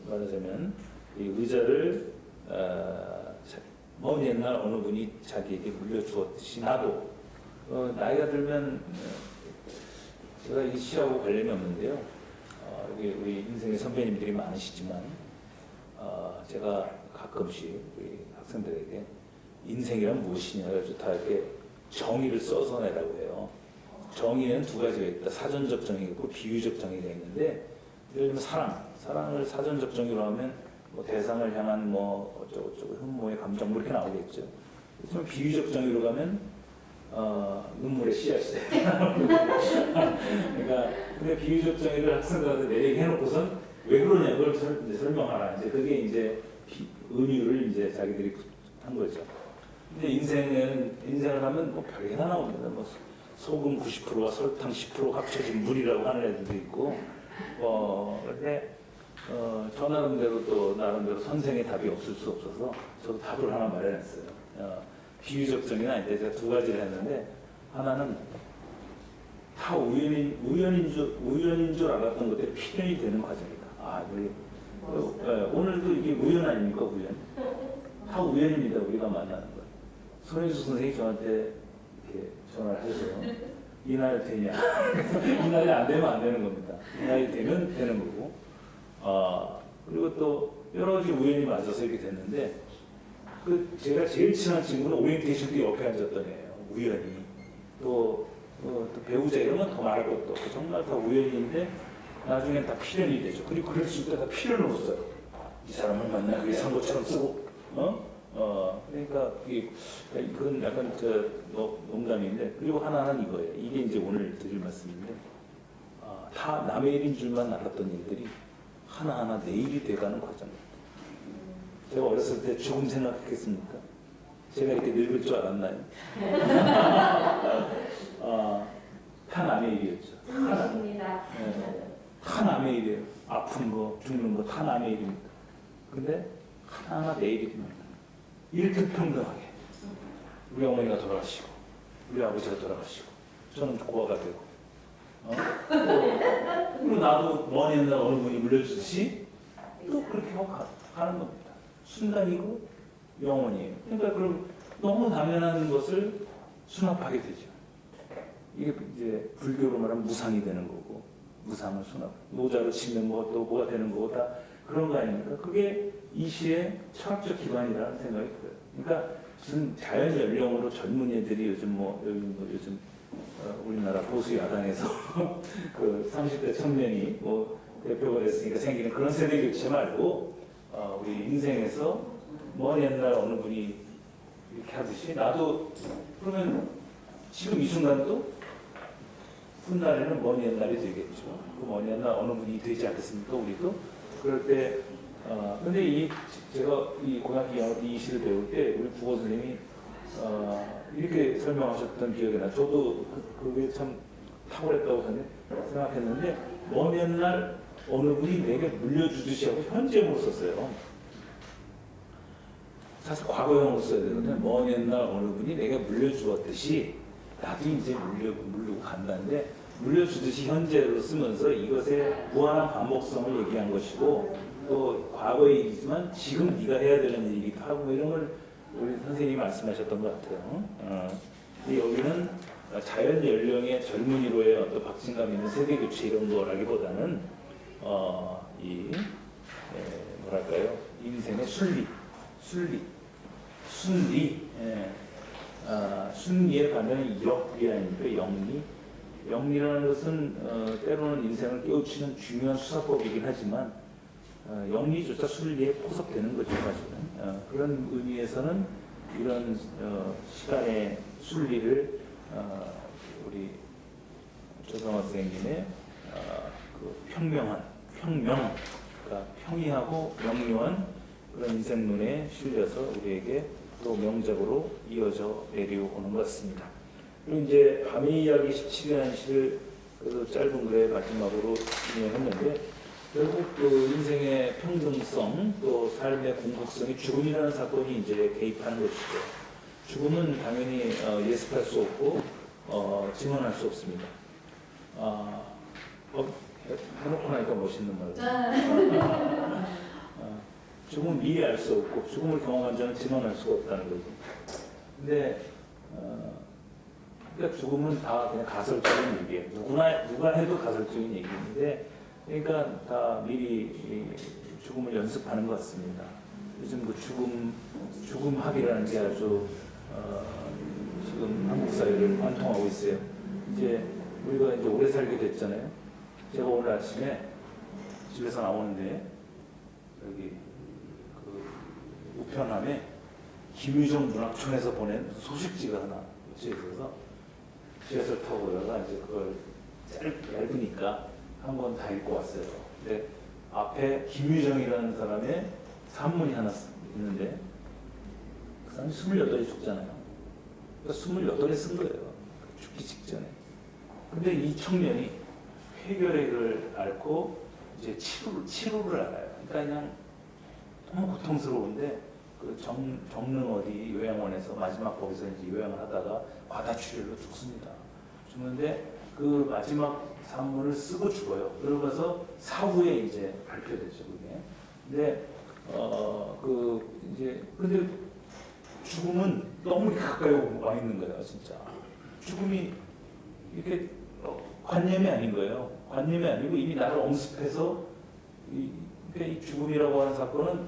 말하자면 이 의자를 먼 옛날 어느 분이 자기에게 물려주었듯이 나도 나이가 들면 제가 이 시하고 관련이 없는데요. 우리 인생의 선배님들이 많으시지만 제가 가끔씩 우리 학생들에게 인생이란 무엇이냐 그래서 다 이렇게 정의를 써서 내라고 해요. 정의는 두 가지가 있다. 사전적 정의가 있고 비유적 정의가 있는데 예를 들면 사랑을 사전적 정의로 하면 대상을 향한 어쩌고저쩌고 흠모의 감정 이렇게 나오겠죠. 그렇지만 비유적 정의로 가면 눈물의 씨앗이다. 그러니까 근데 비유적 정의를 학생들한테 내리게 해놓고선 왜 그러냐 그걸 설명하라. 이제 그게 이제 은유를 이제 자기들이 한 거죠. 근데 인생을 하면 별게 다 나옵니다. 소금 90%와 설탕 10% 합쳐진 물이라고 하는 애들도 있고. 근데 저 나름대로 또 나름대로 선생의 답이 없을 수 없어서 저도 답을 하나 마련했어요. 비유적 정의는 아닌데 제가 두 가지를 했는데 하나는 다 우연인 줄 알았던 것들이 필연이 되는 과정이다. 오늘도 이게 우연 아닙니까? 우연. 다 우연입니다. 우리가 만나는 거. 손혜수 선생님이 저한테 이렇게 전화를 하셔서 이날 되냐? 이날이 안 되면 안 되는 겁니다. 이날이 되면 되는 거고. 그리고 또 여러 가지 우연이 맞아서 이렇게 됐는데 제가 제일 친한 친구는 오리엔테이션 때 옆에 앉았던 애예요. 우연히. 또 배우자 이런 건 더 말할 것도 없고 정말 다 우연인데 나중엔 다 필연이 되죠. 그리고 그럴 수 있다 다 필연으로 써요. 이 사람을 만나기 위해 산 것처럼 쓰고. 그러니까 그건 약간 농담인데 그리고 하나는 이거예요. 이게 이제 오늘 드릴 말씀인데 다 남의 일인 줄만 알았던 일들이 하나하나 내 일이 돼가는 과정입니다. 제가 어렸을 때 죽음 생각했겠습니까? 제가 이렇게 늙을 줄 알았나요? 다 남의 일이었죠. 다 남의 일이에요. 아픈 거, 죽는 거 다 남의 일입니다. 근데 하나하나 내 일입니다. 이렇게 평등하게 우리 어머니가 돌아가시고 우리 아버지가 돌아가시고 저는 고아가 되고 그리고 나도 먼 옛날 어느 분이 물려주듯이 또 그렇게 하고 가는 겁니다. 순간이고 영원이에요. 그러니까 그럼 너무 당연한 것을 수납하게 되죠. 이게 이제 불교로 말하면 무상이 되는 거고, 무상을 수납. 노자로 치면 뭐 또 뭐가 되는 거고 다 그런 거 아닙니까? 그게 이 시의 철학적 기반이라는 생각이 들어요. 그러니까 무슨 자연 연령으로 젊은 애들이 요즘 요즘 우리나라 보수 야당에서 그 30대 청년이 뭐 대표가 됐으니까 생기는 그런 세대 교체 말고 우리 인생에서 먼 옛날 어느 분이 이렇게 하듯이 나도 그러면 지금 이 순간도 훗날에는 먼 옛날이 되겠죠. 그 먼 옛날 어느 분이 되지 않겠습니까? 우리도 그럴 때 근데 제가 이 고등학교 이 시를 배울 때 우리 국어 선생님이 이렇게 설명하셨던 기억이 나. 저도 그게 참 탁월했다고 생각했는데 먼 옛날 어느 분이 내게 물려주듯이 하고 현재형으로 썼어요. 사실 과거형으로 써야 되거든요. 먼 옛날 어느 분이 내게 물려주었듯이 나도 이제 물르고 간다는데 물려주듯이 현재로 쓰면서 이것의 무한한 반복성을 얘기한 것이고 또 과거의 일이지만 지금 네가 해야 되는 일이기도 하고 뭐 이런 걸 우리 선생님이 말씀하셨던 것 같아요. 근데 여기는 자연 연령의 젊은이로의 어떤 박진감 있는 세대 교체 이런 거라기보다는 뭐랄까요 인생의 순리, 순리의 반면에 역리 아닙니까? 영리라는 것은 때로는 인생을 깨우치는 중요한 수사법이긴 하지만 영리조차 순리에 포섭되는 거죠, 사실은. 그런 의미에서는 이런 시간의 순리를 우리 조성화 선생님의 그 그러니까 평이하고 명료한 그런 인생론에 실려서 우리에게 또 명작으로 이어져 내려오는 것 같습니다. 그리고 이제 밤의 이야기 17이라는 시를 그 짧은 글의 마지막으로 진행했는데 결국 그 인생의 평등성 또 삶의 궁극성이 죽음이라는 사건이 이제 개입하는 것이죠. 죽음은 당연히 예습할 수 없고 증언할 수 없습니다. 해놓고 나니까 멋있는 말이죠. 죽음은 미리 알 수 없고 죽음을 경험한 자는 증언할 수가 없다는 거죠. 근데 그러니까 죽음은 다 그냥 가설적인 얘기예요. 누가 해도 가설적인 얘기인데 그러니까 다 미리 죽음을 연습하는 것 같습니다. 요즘 그 죽음학이라는 게 아주 지금 한국 사회를 관통하고 있어요. 이제 우리가 이제 오래 살게 됐잖아요. 제가 오늘 아침에 집에서 나오는데 여기 그 우편함에 김유정 문학촌에서 보낸 소식지가 하나 붙여 있어서 지하철 타고 오다가 이제 그걸 얇으니까 한 권 다 읽고 왔어요. 근데 앞에 김유정이라는 사람의 산문이 하나 있는데 그 사람이 28에 죽잖아요. 그러니까 28에 쓴 거예요. 죽기 직전에. 근데 이 청년이 해결의 걸 앓고 이제 치료를 알아요. 그러니까 그냥 너무 고통스러운데 그 정릉 어디 요양원에서 마지막 거기서 이제 요양을 하다가 과다출혈로 죽습니다. 죽는데 그 마지막 산문을 쓰고 죽어요. 그러면서 사후에 이제 발표되죠, 그게. 근데 근데 죽음은 너무 가까이 와 있는 거예요, 진짜. 죽음이 이렇게 관념이 아닌 거예요. 관념이 아니고 이미 나를 엄습해서 이 죽음이라고 하는 사건은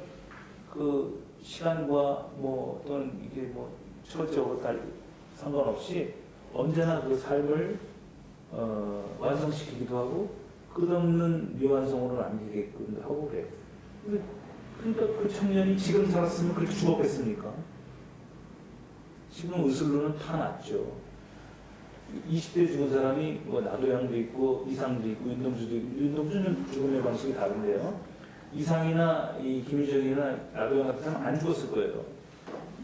그 시간과 뭐 또는 이게 뭐 철저하고 상관없이 언제나 그 삶을 완성시키기도 하고 끝없는 미완성으로 남기게끔 하고 그래요. 그러니까 그 청년이 지금 살았으면 그렇게 죽었겠습니까? 지금 의술로는 다 낫죠. 20대 죽은 사람이 뭐 나도양도 있고 이상도 있고 윤동주도 있고 윤동주는 죽음의 방식이 다른데요. 이상이나 이 김유정이나 나도양 같은 사람은 안 죽었을 거예요.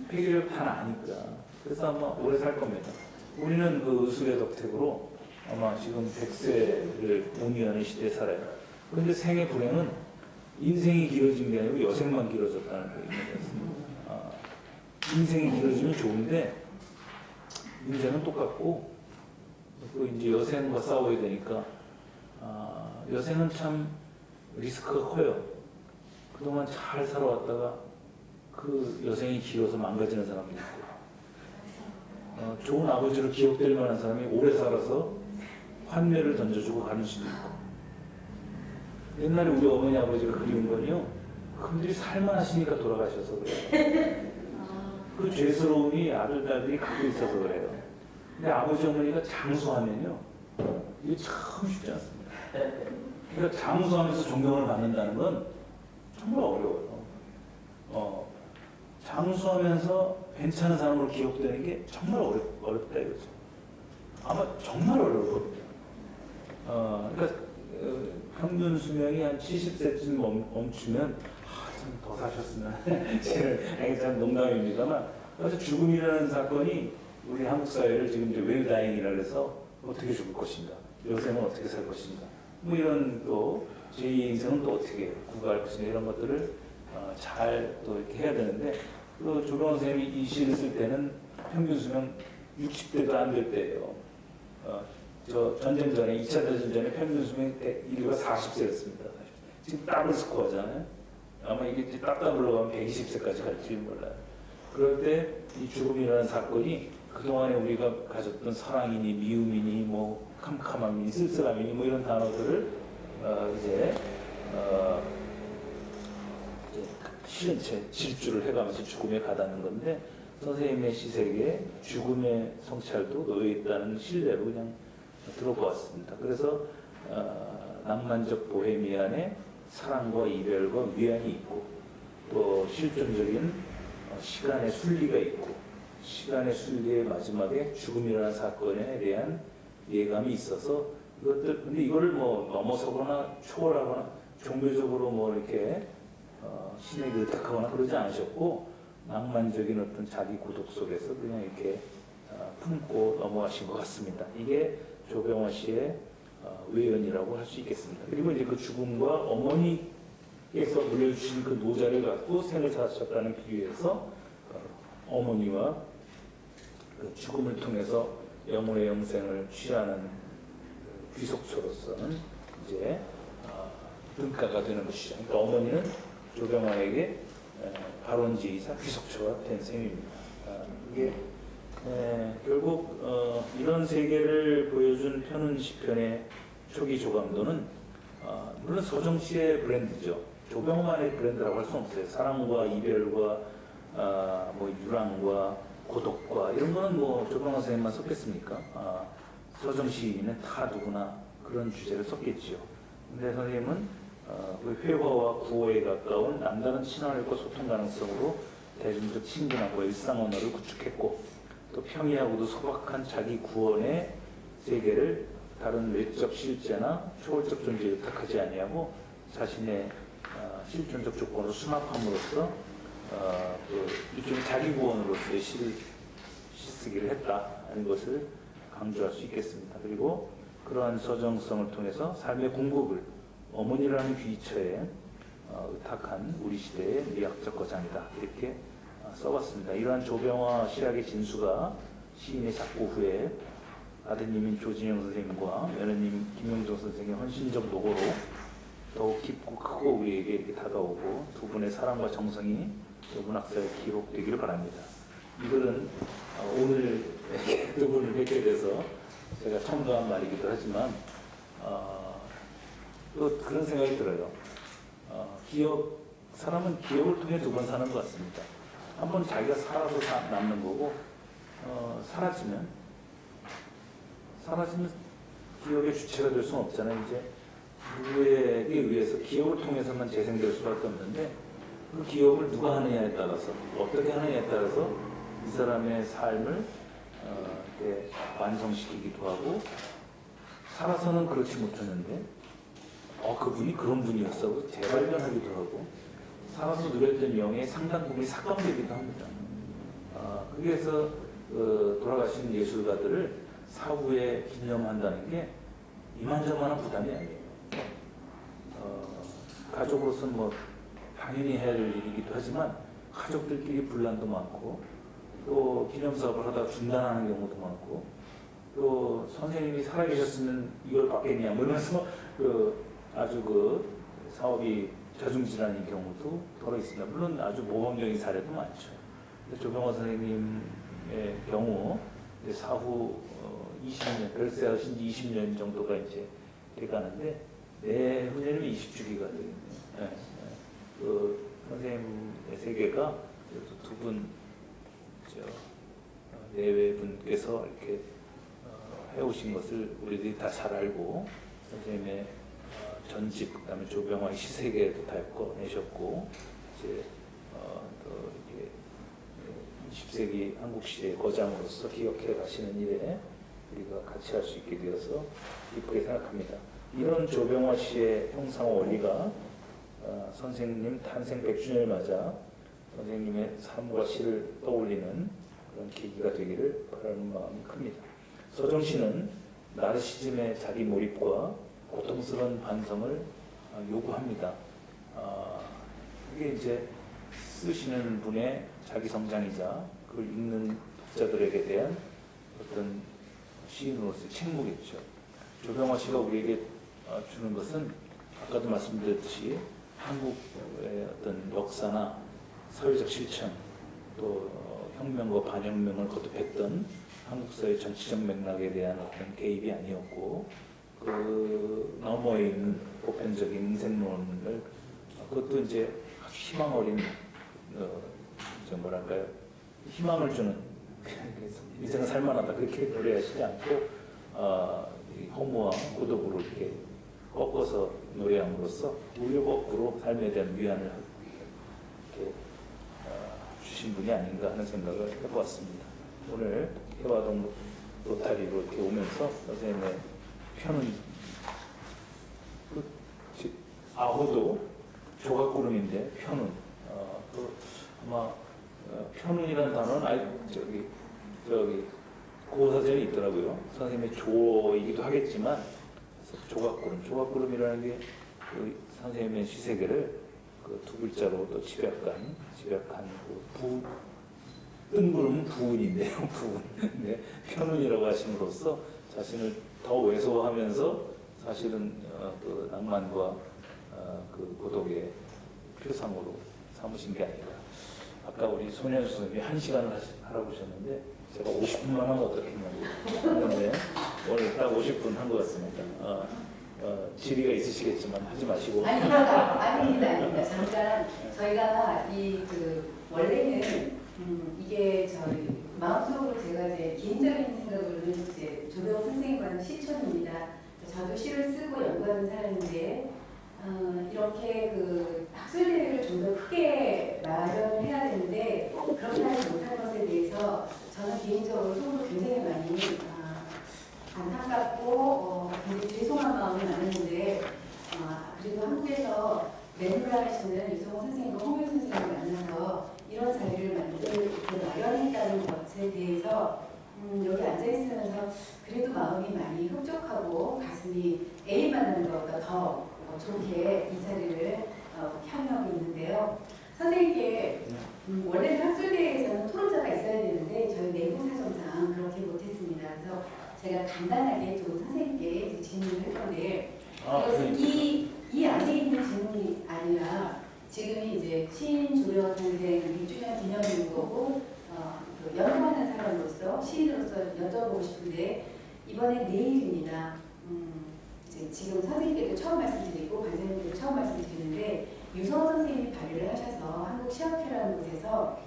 폐기력 다 나니까. 그래서 아마 오래 살 겁니다. 우리는 그 의술의 덕택으로 아마 지금 100세를 공유하는 시대에 살아요. 그런데 생의 불행은 인생이 길어진 게 아니고 여생만 길어졌다는 얘기입니다. 인생이 길어지면 좋은데 인생은 똑같고 또 이제 여생과 싸워야 되니까 여생은 참 리스크가 커요. 그동안 잘 살아왔다가 그 여생이 길어서 망가지는 사람도 있고 좋은 아버지로 기억될 만한 사람이 오래 살아서 환매를 던져주고 가는 수도 있고, 옛날에 우리 어머니 아버지가 그리운 건요, 그분들이 살만하시니까 돌아가셔서 그래요. 그 죄스러움이 아들, 딸들이 갖고 있어서 그래요. 근데 아버지 어머니가 장수하면요, 이게 참 쉽지 않습니다. 그러니까 장수하면서 존경을 받는다는 건 정말 어려워요. 장수하면서 괜찮은 사람으로 기억되는 게 정말 어렵다 이거죠. 아마 정말 어려울 겁니다. 그러니까 평균 수명이 한 70세쯤 멈추면 참 더 사셨으면 참 농담입니다만, 그래서 죽음이라는 사건이 우리 한국 사회를 지금 이제 웰다잉이라 해서 어떻게 죽을 것인가, 여생은 어떻게 살 것인가, 뭐 이런 또 제2 인생은 또 어떻게 구가할 것인가, 이런 것들을 잘 또 이렇게 해야 되는데, 그 조병원 선생님이 이 시를 쓸 때는 평균 수명 60대도 안 될 때예요. 저 전쟁 전에 2차 대전 전에 평균 수명 인류가 40세였습니다. 지금 더블 스코어잖아요. 아마 이게 딱 더블로 가면 120세까지 갈지 몰라요. 그럴 때 이 죽음이라는 사건이 그동안에 우리가 가졌던 사랑이니 미움이니 뭐 캄캄함이니 쓸쓸함이니 뭐 이런 단어들을 이제 실은 질주를 해가면서 죽음에 가닿는 건데, 선생님의 시색에 죽음의 성찰도 놓여 있다는 신뢰로 그냥 들어보았습니다. 그래서 낭만적 보헤미안에 사랑과 이별과 위안이 있고, 또 실존적인 시간의 순리가 있고, 시간의 순리의 마지막에 죽음이라는 사건에 대한 예감이 있어서, 이것들 근데 이거를 뭐 넘어서거나 초월하거나 종교적으로 뭐 이렇게 신에게 의탁하거나 그러지 않으셨고, 낭만적인 어떤 자기 고독 속에서 그냥 이렇게 품고 넘어가신 것 같습니다. 이게 조병원 씨의 외연이라고 할 수 있겠습니다. 그리고 이제 그 죽음과 어머니께서 물려주신 그 노자를 갖고 생을 사셨다는 비유에서 어머니와 그 죽음을 통해서 영혼의 영생을 취하는 귀속초로서는 이제 등가가 되는 것이죠. 그러니까 어머니는 조병원에게 발원지이자 귀속초가 된 셈입니다. 이게 결국 이런 세계를 보여준 편은 시편의 초기 조감도는 물론 서정 씨의 브랜드죠. 조병만의 브랜드라고 할 수는 없어요. 사랑과 이별과 뭐 유랑과 고독과 이런 거는 뭐 조병만 선생님만 썼겠습니까? 서정 시인은 다 누구나 그런 주제를 썼겠지요. 근데 선생님은 그 회화와 구호에 가까운 남다른 친화력과 소통 가능성으로 대중적 친근함과 일상 언어를 구축했고, 또 평이하고도 소박한 자기 구원의 세계를 다른 외적 실제나 초월적 존재에 의탁하지 아니하고 자신의 실존적 조건으로 수납함으로써 일종의 자기 구원으로서의 시를 쓰기를 했다는 것을 강조할 수 있겠습니다. 그리고 그러한 서정성을 통해서 삶의 궁극을 어머니라는 귀처에 의탁한 우리 시대의 미학적 거장이다, 이렇게 써봤습니다. 이러한 조병화 시학의 진수가 시인의 작고 후에 아드님인 조진영 선생님과 며느님 김용정 선생의 헌신적 노고로 더욱 깊고 크고 우리에게 이렇게 다가오고, 두 분의 사랑과 정성이 문학사에 기록되기를 바랍니다. 이 글은 오늘 두 분을 뵙게 돼서 제가 첨가한 말이기도 하지만 또 그런 생각이 들어요. 사람은 기억을 통해 두 번 사는 것 같습니다. 한 번 자기가 살아서 남는 거고, 사라지면 기억의 주체가 될 수는 없잖아요. 이제 누구에게 의해서 기억을 통해서만 재생될 수밖에 없는데, 그 기억을 누가 하느냐에 따라서, 어떻게 하느냐에 따라서 이 사람의 삶을 이렇게 완성시키기도 하고, 살아서는 그렇지 못했는데 그분이 그런 분이었어 재발견하기도 하고, 살아서 누렸던 영의 상당 부분이 삭감되기도 합니다. 그래서 돌아가신 예술가들을 사후에 기념한다는 게 이만저만한 부담이 아니에요. 가족으로서는 뭐 당연히 해야 할 일이기도 하지만, 가족들끼리 분란도 많고, 또 기념사업을 하다가 중단하는 경우도 많고, 또 선생님이 살아계셨으면 이걸 받겠냐 뭐 이러면서 아주 사업이 저중질환인 경우도 더러 있습니다. 물론 아주 모범적인 사례도 많죠. 조병화 선생님의 경우 이제 사후 20년, 별세하신 지 20년 정도가 이제 돼가는데 내후년이면 20주기가 되겠네요. 네, 네. 그 선생님의 세계가 두분 내외분께서 이렇게 해오신 것을 우리들이 다 잘 알고 선생님의 전집, 그다음에 조병화의 시세계도 다 엮어내셨고 이제 또 이게 20세기 한국 시의 거장으로서 기억해 가시는 일에 우리가 같이 할 수 있게 되어서 기쁘게 생각합니다. 이런 조병화 씨의 형상 원리가 선생님 탄생 100주년을 맞아 선생님의 삶과 시를 떠올리는 그런 계기가 되기를 바라는 마음이 큽니다. 서정 씨는 나르시즘의 자기 몰입과 고통스러운 반성을 요구합니다. 이게 이제 쓰시는 분의 자기 성장이자 그걸 읽는 독자들에게 대한 어떤 시인으로서의 책무겠죠. 조병화 씨가 우리에게 주는 것은 아까도 말씀드렸듯이 한국의 어떤 역사나 사회적 실천 또 혁명과 반혁명을 거듭했던 한국 사회의 정치적 맥락에 대한 어떤 개입이 아니었고 그 너머에 있는 보편적인 인생론을 그것도 이제 아주 희망 어린 이제 뭐랄까요 희망을 주는 인생은 살만하다 그렇게 노래하시지 않고 이 허무와 고독으로 이렇게 꺾어서 노래함으로써 오히려 거꾸로 삶에 대한 위안을 이렇게 주신 분이 아닌가 하는 생각을 해보았습니다. 오늘 해화동 로타리로 이렇게 오면서 선생님의 편은 아호도 조각구름인데 편은 또 아마 편운이라는 단어는 저기 고사전에 있더라고요. 선생님의 조이기도 하겠지만 조각구름이라는 게 그 선생님의 시세계를 그 두 글자로 또 집약한 그 뜬구름은 부운인데요. 부운. 네, 편운이라고 하심으로써 자신을 더 왜소하면서 사실은 그 낭만과 그 고독의 표상으로 삼으신 게 아니라 아까 우리 손현수 선생님이 1시간을 하라고 하셨는데 제가 50분만 하면 어떻겠냐고 했는데 오늘 딱 50분 한 것 같습니다. 지리가 있으시겠지만 하지 마시고. 아닙니다. 잠깐 저희가 원래는 이게 저희 마음속으로 제가 이제 개인적인 생각으로는 이제 조병 선생님과는 시촌입니다. 저도 시를 쓰고 연구하는 사람인데 이렇게 그 학술대회를 좀 더 크게 마련을 해야 되는데 그렇게 하지 못한 것에 대해서 저는 개인적으로 속으로 굉장히 많이 안타깝고 굉장히 죄송한 마음이 많은데 그리고 한국에서 매뉴얼 하시는 유성호 선생님과 홍윤 선생님을 만나서 이런 자리를 마련했다는 것에 대해서 여기 앉아있으면서 그래도 마음이 많이 흡족하고 가슴이 애인 만나는 것보다 더 좋게 이 자리를 향유하고 있는데요. 선생님께 원래는 학술대회에서는 토론자가 있어야 되는데 저희 내부 사정상 그렇게 못했습니다. 그래서 제가 간단하게 좀 선생님께 질문을 할 건데 이것은 이 안에 있는 질문이 아니라 지금이 이제 신조병 선생 6주년 기념일 거고 연구하는 사람으로서 시인으로서 여쭤보고 싶은데 이번에 내일입니다. 이제 지금 선생님께도 처음 말씀드리고 관장님께도 처음 말씀드리는데 유성호 선생님이 발의를 하셔서 한국시학회라는 곳에서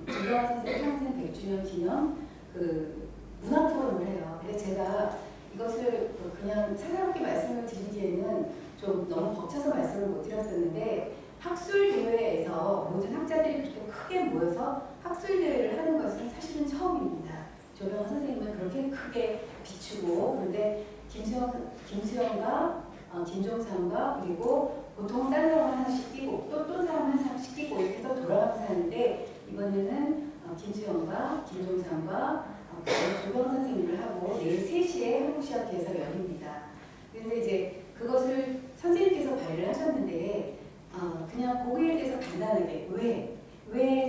조병화 선생 탄생 100주년 기념 그 문화 포럼을 해요. 근데 제가 이것을 그냥 사사롭게 말씀을 드리기에는 좀 너무 벅차서 말씀을 못 드렸었는데 학술대회에서 모든 학자들이 그렇게 크게 모여서 학술대회를 하는 것은 사실은 처음입니다. 조병화 선생님은 그렇게 크게 비추고 그런데 김수영과 김종삼과 그리고 보통 다른 사람 하나씩 끼고 또 사람 한 사람씩 끼고 이렇게 해서 돌아가면서 하는데 이번에는 김수영과 김종삼과 조병화 선생님을 하고 내일 3시에 한국시학회에서 열립니다. 그런데 이제 그것을 선생님께서 발의를 하셨는데 그냥 거기에 대해서 간단하게 왜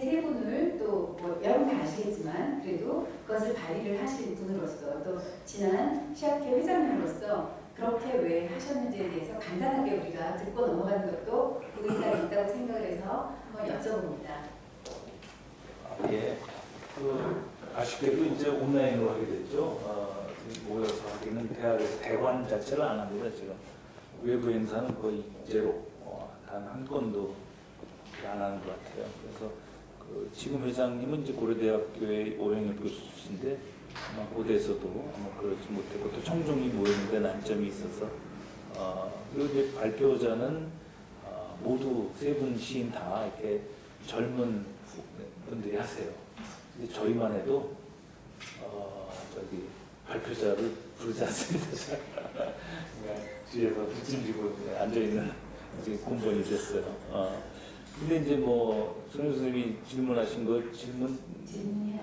세 분을 또뭐 여러분 다 아시겠지만 그래도 그것을 발의를 하신 분으로서 또 지난 시학회 회장님으로서 그렇게 왜 하셨는지에 대해서 간단하게 우리가 듣고 넘어가는 것도 의미가 있다고 생각을 해서 한번 여쭤봅니다. 예. 아쉽게도 이제 온라인으로 하게 됐죠. 모여서 하기는 대학에서 대관 자체를 안 합니다. 지금 외부 행사는 거의 제로, 단 한 건도 안 하는 것 같아요. 그래서 그 지금 회장님은 이제 고려대학교의 오영엽 교수신데 아마 고대에서도 아마 그러지 못했고 또 청중이 모이는데 난점이 있어서 그리고 이제 발표자는 모두 세 분 시인 다 이렇게 젊은 분들이 하세요. 근데 저희만 해도 저기 발표자를 부르지 않습니다. 그냥 뒤에서 뒷짐지고 앉아 있는 공무원이 됐어요. 근데 이제 뭐 손희 선생님이 질문하신 거 질문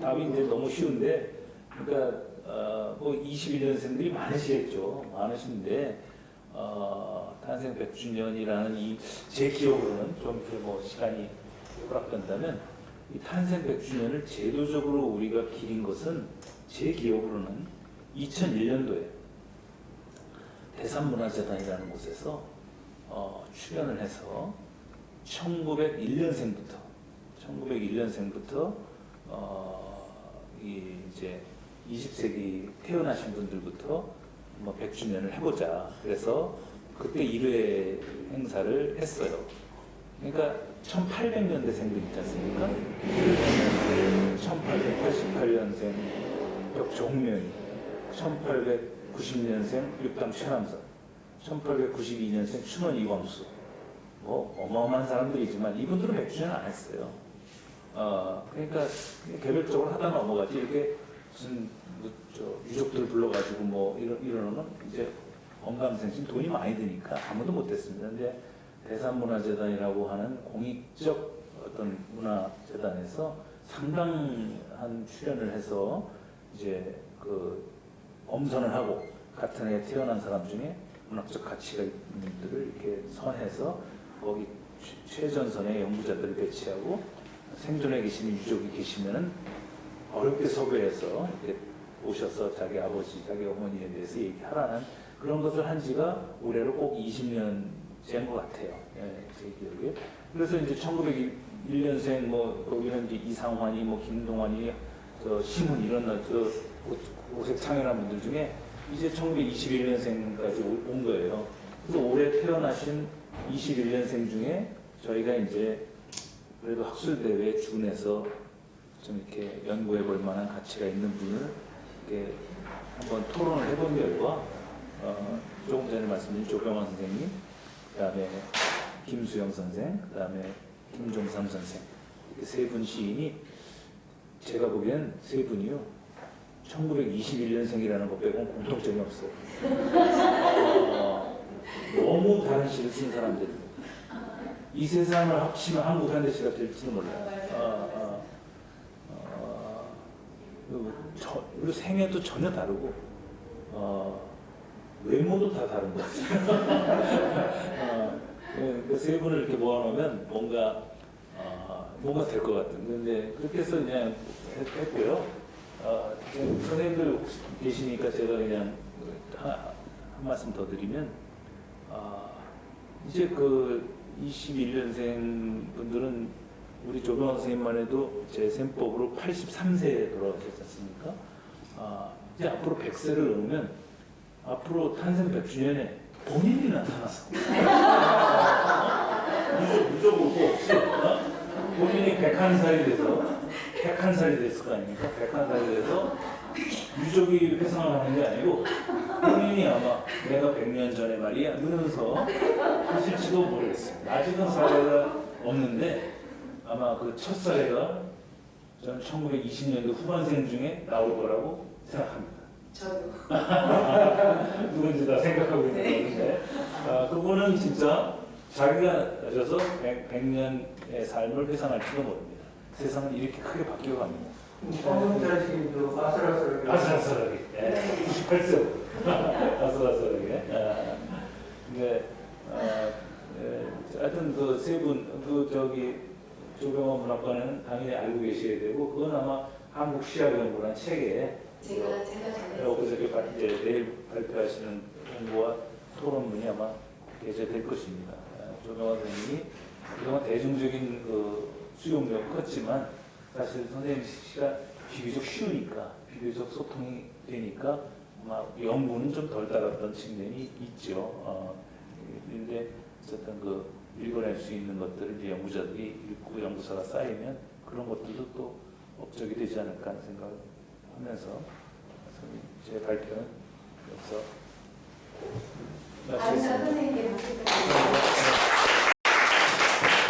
답이 이제 너무 쉬운데, 그러니까 뭐 21년생들이 많으시겠죠. 많으신데 탄생 100주년이라는 이 제 기억으로는 좀 이렇게 뭐 시간이 허락된다면 이 탄생 100주년을 제도적으로 우리가 기린 것은 제 기억으로는 2001년도에 대산문화재단이라는 곳에서 출연을 해서 1901년생부터 이제 20세기 태어나신 분들부터 뭐 100주년을 해보자. 그래서 그때 1회 행사를 했어요. 그러니까 1800년대생들 있지 않습니까? 1888년생 벽종명이, 1890년생 육당 최남선, 1892년생 춘원 이광수, 뭐 어마어마한 사람들이지만 이분들은 100주년 안 했어요. 그러니까 개별적으로 하다 넘어가지 이렇게 무슨 유족들 불러가지고 뭐 이러는 이제 언감생심 돈이 많이 드니까 아무도 못했습니다. 근데 대산문화재단이라고 하는 공익적 어떤 문화재단에서 상당한 출연을 해서 이제 그 엄선을 하고 같은 해에 태어난 사람 중에 문학적 가치가 있는 분들을 이렇게 선해서 거기 최전선의 연구자들을 배치하고 생존해 계시는 유족이 계시면은 어렵게 섭외해서 이렇게 오셔서 자기 아버지, 자기 어머니에 대해서 얘기하라는 그런 것을 한 지가 올해로 꼭 20년째인 것 같아요. 예, 제 기억에. 그래서 이제 1901년생 뭐 거기는 이제 이상환이 뭐 김동환이 저 심은 이런 저 오색 창연한 분들 중에 이제 1921년생까지 온 거예요. 그래서 올해 태어나신 21년생 중에 저희가 이제 그래도 학술대회에 준해서 좀 이렇게 연구해 볼 만한 가치가 있는 분을 이렇게 한번 토론을 해본 결과 조금 전에 말씀드린 조병환 선생님, 그 다음에 김수영 선생, 그 다음에 김종삼 선생, 이렇게 세 분 시인이 제가 보기엔 세 분이요 1921년생이라는 것 빼고는 공통점이 없어요. 너무 다른 시를 쓴 사람들입니다. 이 세상을 합치면 한국 현대시가 될지도 몰라요. 그리고 생애도 전혀 다르고 외모도 다 다른 것 같아요. 그 세 분을 이렇게 모아놓으면 뭔가 될 것 같은. 근데 그렇게 해서 그냥 했고요. 선생님들 계시니까 제가 그냥 한 말씀 더 드리면 이제 그 21년생 분들은 우리 조병환 선생님만 해도 제 셈법으로 83세에 돌아가셨지 않습니까? 이제 앞으로 100세를 넘으면 앞으로 탄생 100주년에 본인이 나타나서 무조건 없이 본인이 101살이 돼서 101살이 됐을 거 아닙니까? 101살이 돼서 유족이 회상을 하는 게 아니고 본인이 아마 내가 100년 전에 말이야 이러면서 하실지도 모르겠습니다. 아직은 사례가 없는데 아마 그 첫 사례가 저는 1920년도 후반생 중에 나올 거라고 생각합니다. 저도. 누군지 다 생각하고 있는 건데 그분은 진짜 자기가 가져서 100년의 삶을 회상할지도 모릅니다. 세상은 이렇게 크게 바뀌어갑니다. 자식도 아슬아슬하게. 아슬아슬하게. 98세. 아슬아슬하게. 근데 하여튼 그 세 분, 조병원 문학관은 당연히 알고 계셔야 되고 그건 아마 한국 시학연구라는 책에 제가 전에 그저께 내일 발표하시는 홍보와 토론문이 아마 게재될 것입니다. 조병환 선생님이 그동안 대중적인 그 수용력 컸지만 사실 선생님 시가 비교적 쉬우니까 비교적 소통이 되니까 막 연구는 좀 덜 따랐던 측면이 있죠. 근데 어쨌든 그 읽어낼 수 있는 것들을 이제 연구자들이 읽고 연구서가 쌓이면 그런 것들도 또 업적이 되지 않을까 하는 생각을 하면서 제 발표는 여기서 아름다운 마치겠습니다. 선생님